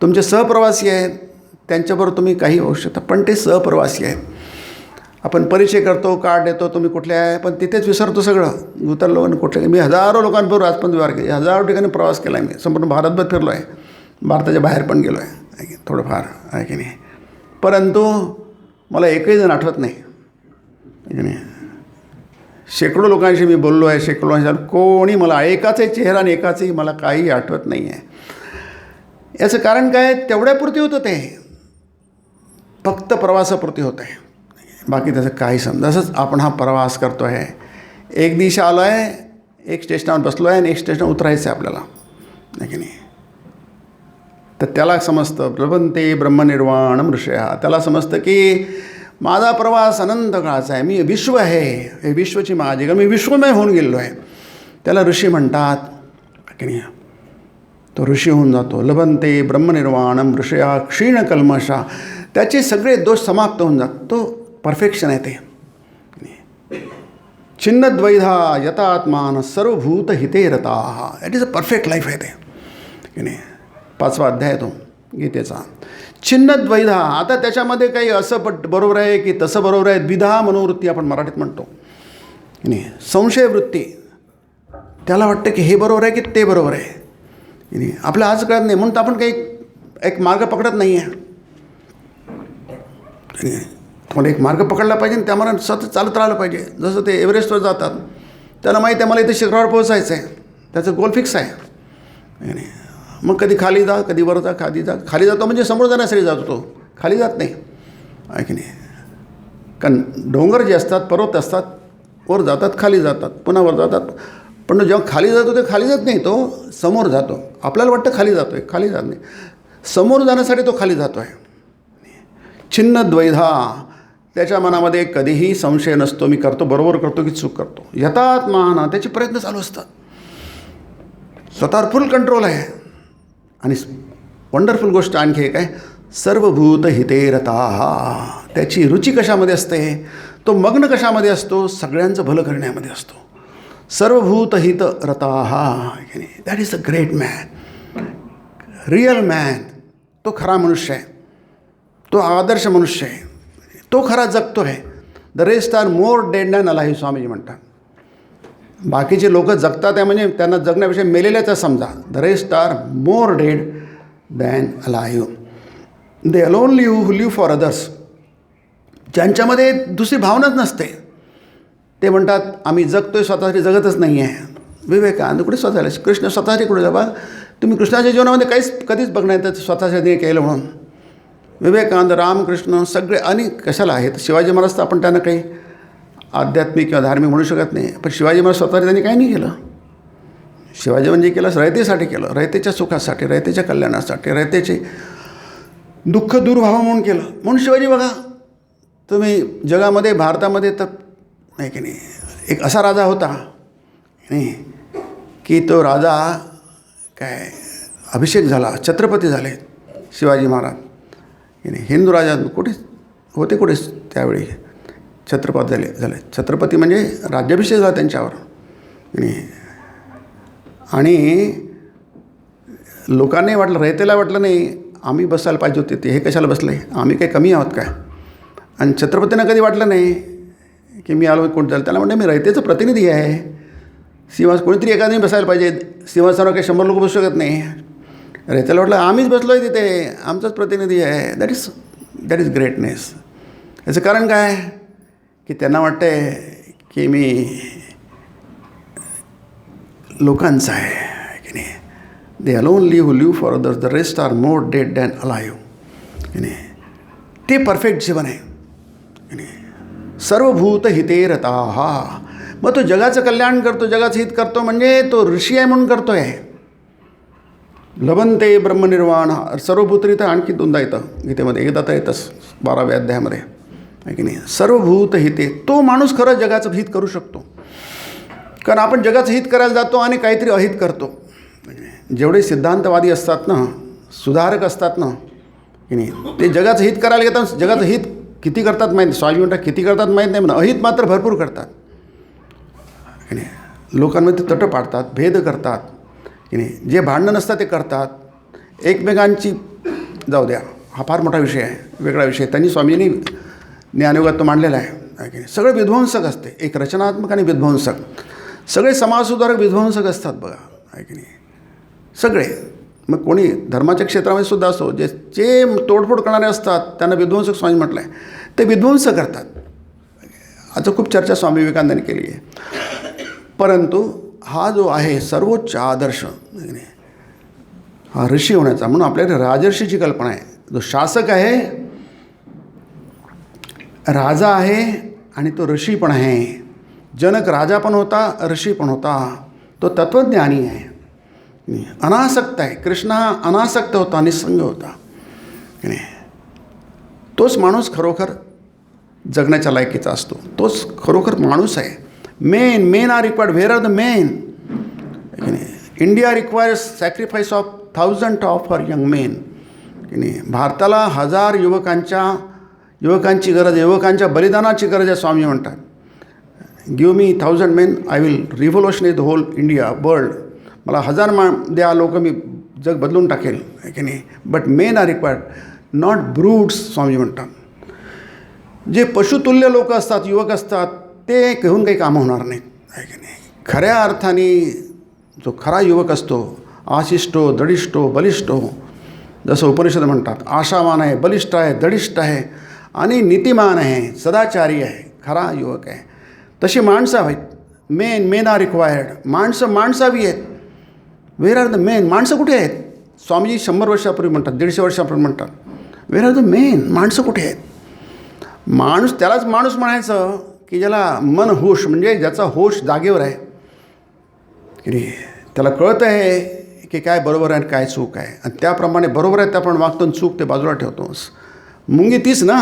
तुमचे सहप्रवासी आहेत, त्यांच्याबरोबर तुम्ही काही होऊ शकता, पण ते सहप्रवासी आहेत. आपण परिचय करतो, कार्ड देतो, तुम्ही कुठले आहे, पण तिथेच विसरतो सगळं. उतरलो आणि कुठले. मी हजारो लोकांबरोबर आजपर्यंत व्यवहार केले, हजारो ठिकाणी प्रवास केला आहे. मी संपूर्ण भारतभर फिरलो आहे, भारताच्या बाहेर पण गेलो आहे, थोडंफार, आहे की नाही. परंतु मला एकही जण आठवत नाही, की नाही. शेकडो लोकांशी मी बोललो आहे, शेकडो लोकांशी, कोणी मला एकाचाही चेहरा आणि एकाचंही मला काही आठवत नाही आहे. याचं कारण काय, तेवढ्यापुरती होतं ते, फक्त प्रवासापुरती होत आहे, बाकी त्याचं काही समजा. असंच आपण हा प्रवास करतो आहे. एक दिशा आलो आहे, एक स्टेशनावर बसलो आहे आणि एक स्टेशनवर उतरायचं आहे आपल्याला, नाही की नाही. तर त्याला समजतं प्रबंते ब्रह्मनिर्वाणम ऋषया. त्याला समजतं की माझा प्रवास अनंत काळाचा आहे, मी विश्व आहे, हे विश्वची माझी, मी विश्वमय होऊन गेलो आहे. त्याला ऋषी म्हणतात, की नाही. तो ऋषी होऊन जातो. लभंते ब्रह्मनिर्वाणम ऋषया क्षीण कल्मषा. त्याचे सगळे दोष समाप्त होऊन जातात. तो परफेक्शन आहे ते. छिन्नद्वैधा यतात्मान सर्वभूत हिते रताः. It is a perfect life आहे ते, की नाही. 5वा अध्याय तो गीतेचा. छिन्नद्वैधा. आता त्याच्यामध्ये काही असं बरोबर आहे की तसं बरोबर आहे, द्विधा मनोवृत्ती आपण मराठीत म्हणतो, की नाही. संशयवृत्ती. त्याला वाटतं की हे बरोबर आहे की ते बरोबर आहे, की नाही. आपल्या आज कळत नाही, म्हणून आपण काही एक मार्ग पकडत नाही आहे. तुम्हाला एक मार्ग पकडला पाहिजे आणि त्यामुळे सतत चालत राहिलं पाहिजे. जसं ते एव्हरेस्टवर जातात, त्याला माहिती आहे मला इथे शिखरावर पोहोचायचं आहे, त्याचं गोल फिक्स आहे, नाही. मग कधी खाली जा, कधी वर जा, खाली जातो म्हणजे समोर जाण्यासाठी जातो, तो खाली जात नाही, आहे की नाही. कारण डोंगर जे असतात, पर्वत असतात, वर जातात, खाली जातात, पुन्हा वर जातात. पण जेव्हा खाली जातो ते खाली जात नाही, तो समोर जातो. आपल्याला वाटतं खाली जातो आहे, खाली जात नाही, समोर जाण्यासाठी तो खाली जातो आहे. छिन्नद्वैधा. त्याच्या मनामध्ये कधीही संशय नसतो, मी करतो बरोबर करतो की चूक करतो. यतात्मान. त्याचे प्रयत्न चालू असतात, स्वतःवर फुल कंट्रोल आहे. आणि वंडरफुल गोष्ट आणखी एक आहे, सर्वभूत हिते रताः. त्याची रुची कशामध्ये असते, तो मग्न कशामध्ये असतो, सगळ्यांचं भलं करण्यामध्ये असतो. सर्वभूत हित रताः. That is a great man, real man. तो खरा मनुष्य आहे, तो आदर्श मनुष्य आहे, तो खरा जगतो आहे. The rest are more dead than alive, Swamiji म्हणतात. बाकीचे लोक जगतात आहे म्हणजे त्यांना जगण्यापेक्षा मेलेल्याचा समजा. The rest are more dead than alive. They alone live for others. ज्यांच्यामध्ये दुसरी भावनाच नसते, ते म्हणतात आम्ही जगतोय, स्वतःसाठी जगतच नाही आहे. विवेकानंद कुठे स्वतःला, कृष्ण स्वतःचे कुठे जा बा, तुम्ही कृष्णाच्या जीवनामध्ये कधीच बघणार तर स्वतःच्या ते केलं म्हणून. विवेकानंद, रामकृष्ण सगळे आणि कशाला आहेत. शिवाजी महाराज तर आपण त्यांना काही आध्यात्मिक किंवा धार्मिक म्हणू शकत नाही, पण शिवाजी महाराज स्वतः त्यांनी काही नाही केलं. शिवाजी म्हणजे केलं रयतेसाठी केलं, रयतेच्या सुखासाठी, रयतेच्या कल्याणासाठी, रयतेचे दुःख दूर व्हावं म्हणून केलं. म्हणून शिवाजी बघा तुम्ही जगामध्ये भारतामध्ये तर नाही की नाही, एक असा राजा होता नाही की तो राजा काय अभिषेक झाला, छत्रपती झाले शिवाजी महाराज की नाही. हिंदू राजा कुठे होते, कुठेच त्यावेळी छत्रपती झाले. छत्रपती म्हणजे राज्याभिषेक झाला त्यांच्यावर नाही. आणि लोकांनी वाटलं, रयतेला वाटलं नाही आम्ही बसायला पाहिजे होते, ते हे कशाला बसले, आम्ही काही कमी आहोत काय. आणि छत्रपतींना कधी वाटलं नाही की मी आलो कोण झालं, त्याला म्हणलं मी रयतेचं प्रतिनिधी आहे, कोणीतरी एखाद्याने बसायला पाहिजे, सिंहासनावर काही 100 लोक बसू शकत नाही. रयतेला वाटलं आम्हीच बसलो आहे तिथे, आमचाच प्रतिनिधी आहे. That is greatness. याचं कारण काय की त्यांना वाटतंय की मी लोकांचं आहे की नाही. They alone live who live for others, the rest are more dead than alive की नाही. ते परफेक्ट जीवन आहे की नाही. सर्वभूत हिते रताः. मग तो जगाचं कल्याण करतो, जगाचं हित करतो म्हणजे तो ऋषी आहे म्हणून करतो आहे. लभन्ते ब्रह्मनिर्वाण. सर्वभूत इथं आणखी 2दा येतं गीतेमध्ये, एकदा तर येतंच 12व्या अध्यायामध्ये आहे की नाही. सर्वभूत हिते. तो माणूस खरं जगाचं हित करू शकतो, कारण आपण जगाचं हित करायला जातो आणि काहीतरी अहित करतो. जेवढे सिद्धांतवादी असतात ना, सुधारक असतात ना की नाही, ते जगाचं हित करायला घेतात. जगाचं हित किती करतात माहीत नाही, स्वामी म्हणतात किती करतात माहीत नाही, म्हणून अहित मात्र भरपूर करतात की नाही. लोकांमध्ये तट पाडतात, भेद करतात की नाही. जे भांडणं नसतात ते करतात एकमेकांची. जाऊ द्या, हा फार मोठा विषय आहे, वेगळा विषय. त्यांनी स्वामींनी ज्ञानयोगात तो मांडलेला आहे की नाही. सगळे विध्वंसक असते, एक रचनात्मक आणि विध्वंसक. सगळे समाजसुधारक विध्वंसक असतात बघा आहे की नाही, सगळे. मग कोणी धर्माच्या क्षेत्रामध्ये सुद्धा असो, जे तोडफोड करणारे असतात त्यांना विध्वंसक स्वामी म्हटलं आहे. ते विध्वंस करतात. आता खूप चर्चा स्वामी विवेकानंदांनी केली आहे. परंतु हा जो आहे सर्वोच्च आदर्श हा ऋषी होण्याचा, म्हणून आपल्याकडे राजर्षीची कल्पना आहे. जो शासक आहे, राजा आहे आणि तो ऋषी पण आहे. जनक राजा पण होता, ऋषी पण होता. तो तत्त्वज्ञानी आहे, अनासक्त आहे. कृष्ण हा अनासक्त होता, निसंग होता की नाही. तोच माणूस खरोखर जगण्याच्या लायकीचा असतो. तोच खरोखर माणूस आहे. Men are required. Where are the men की नाही. India requires sacrifice of 1000 of her young men की नाही. भारताला 1000 युवकांची गरज आहे, युवकांच्या बलिदानाची गरज आहे. स्वामी म्हणतात give me 1000 men, I will revolutionise the whole India world. मला 1000 द्या, लोक मी जग बदलून टाकेल की नाही. But men are required, not brutes. Swami म्हणतात जे पशुतुल्य लोक असतात, युवक असतात, ते घेऊन काही कामं होणार नाहीत आहे की नाही. खऱ्या अर्थाने जो खरा युवक असतो, आशिष्टो दडिष्टो बलिष्ठो, जसं उपनिषद म्हणतात, आशावान आहे, बलिष्ठ आहे, दडिष्ठ आहे आणि नीतिमान आहे, सदाचारी आहे, खरा युवक आहे. तशी माणसं आहेत. Main are required. माणसावी आहेत. Where are the men. माणसं कुठे आहेत. स्वामीजी 100 वर्षापूर्वी म्हणतात, 150 वर्षापूर्वी म्हणतात, वेअर आर द मेन. माणसं कुठे आहेत. माणूस त्यालाच माणूस म्हणायचं की ज्याला मन होश, म्हणजे ज्याचा होश जागेवर आहे की नाही. त्याला कळतं आहे की काय बरोबर आहे आणि काय चूक आहे, आणि त्याप्रमाणे बरोबर आहे ते आपण वागतो आणि चूक ते बाजूला ठेवतोस. मुंगी तीच ना,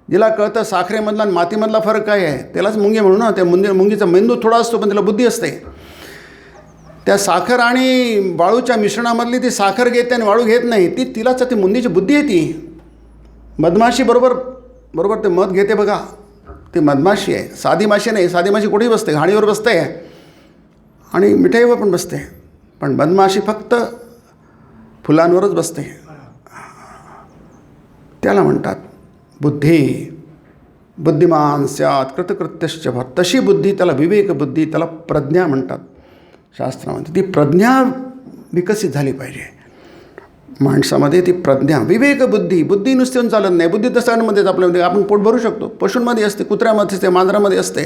जिला कळतं साखरेमधला आणि मातीमधला फरक काय आहे, त्यालाच मुंगी म्हणू ना. त्या मुंगीचा मेंदू थोडा असतो पण त्याला बुद्धी असते. त्या साखर आणि वाळूच्या मिश्रणामधली ती साखर घेते आणि वाळू घेत नाही, तिलाच ती मुंगीची बुद्धी आहे. ती मधमाशी बरोबर ते मध घेते बघा, ती मधमाशी आहे, साधी माशी नाही. साधी माशी कुठेही बसते, घाणीवर बसते आणि मिठाईवर पण बसते, पण मधमाशी फक्त फुलांवरच बसते. त्याला म्हणतात बुद्धिमान स्यात् कृतकृत्यश्च भव. तशी बुद्धी, त्याला विवेक बुद्धी, त्याला प्रज्ञा म्हणतात शास्त्रामध्ये. ती प्रज्ञा विकसित झाली पाहिजे माणसामध्ये. ती प्रज्ञा, विवेक बुद्धी नुसती होऊन चालत नाही. बुद्धी तर सगळ्यांमध्येच आपल्यामध्ये, आपण पोट भरू शकतो. पशूंमध्ये असते, कुत्र्यामध्ये असते, मांजरामध्ये असते,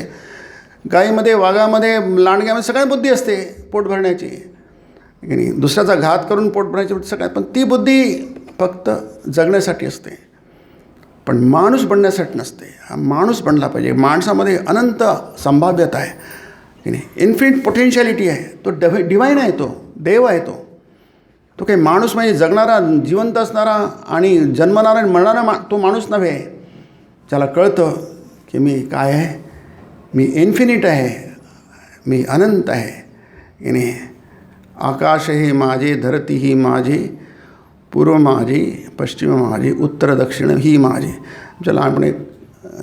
गायीमध्ये, वाघामध्ये, लांडग्यामध्ये सगळ्या बुद्धी असते पोट भरण्याची, की नाही. दुसऱ्याचा घात करून पोट भरण्याची सगळ्यात, पण ती बुद्धी फक्त जगण्यासाठी असते, पण माणूस बनण्यासाठी नसते. हा माणूस बनला पाहिजे. माणसामध्ये अनंत संभाव्यता आहे, की नाही. इन्फिनिट पोटेन्शियलिटी आहे. तो डिवाईन आहे, तो देव आहे. तो काही माणूस म्हणजे जगणारा, जिवंत असणारा आणि जन्मणारा आणि मरणारा तो माणूस नव्हे. ज्याला कळतं की मी काय आहे, मी इन्फिनिट आहे, मी अनंत आहे, की नाही. आकाश ही माझे, धरती ही माझी, पूर्व माझी, पश्चिम माझी, उत्तर दक्षिण ही माझी. ज्याला आपण एक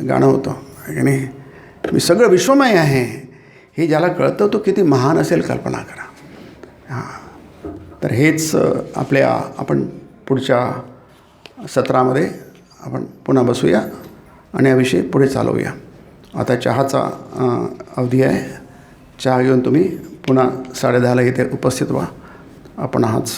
गाणं होतं, की नाही. मी सगळं विश्वमय आहे, हे ज्याला कळतं तो किती महान असेल कल्पना करा. हां, तर हेच आपण पुढच्या सत्रामध्ये आपण पुन्हा बसूया आणि याविषयी पुढे चालवूया. आता चहाचा अवधी आहे. चहा घेऊन तुम्ही पुन्हा 10:30 इथे उपस्थित व्हा. आपण हाच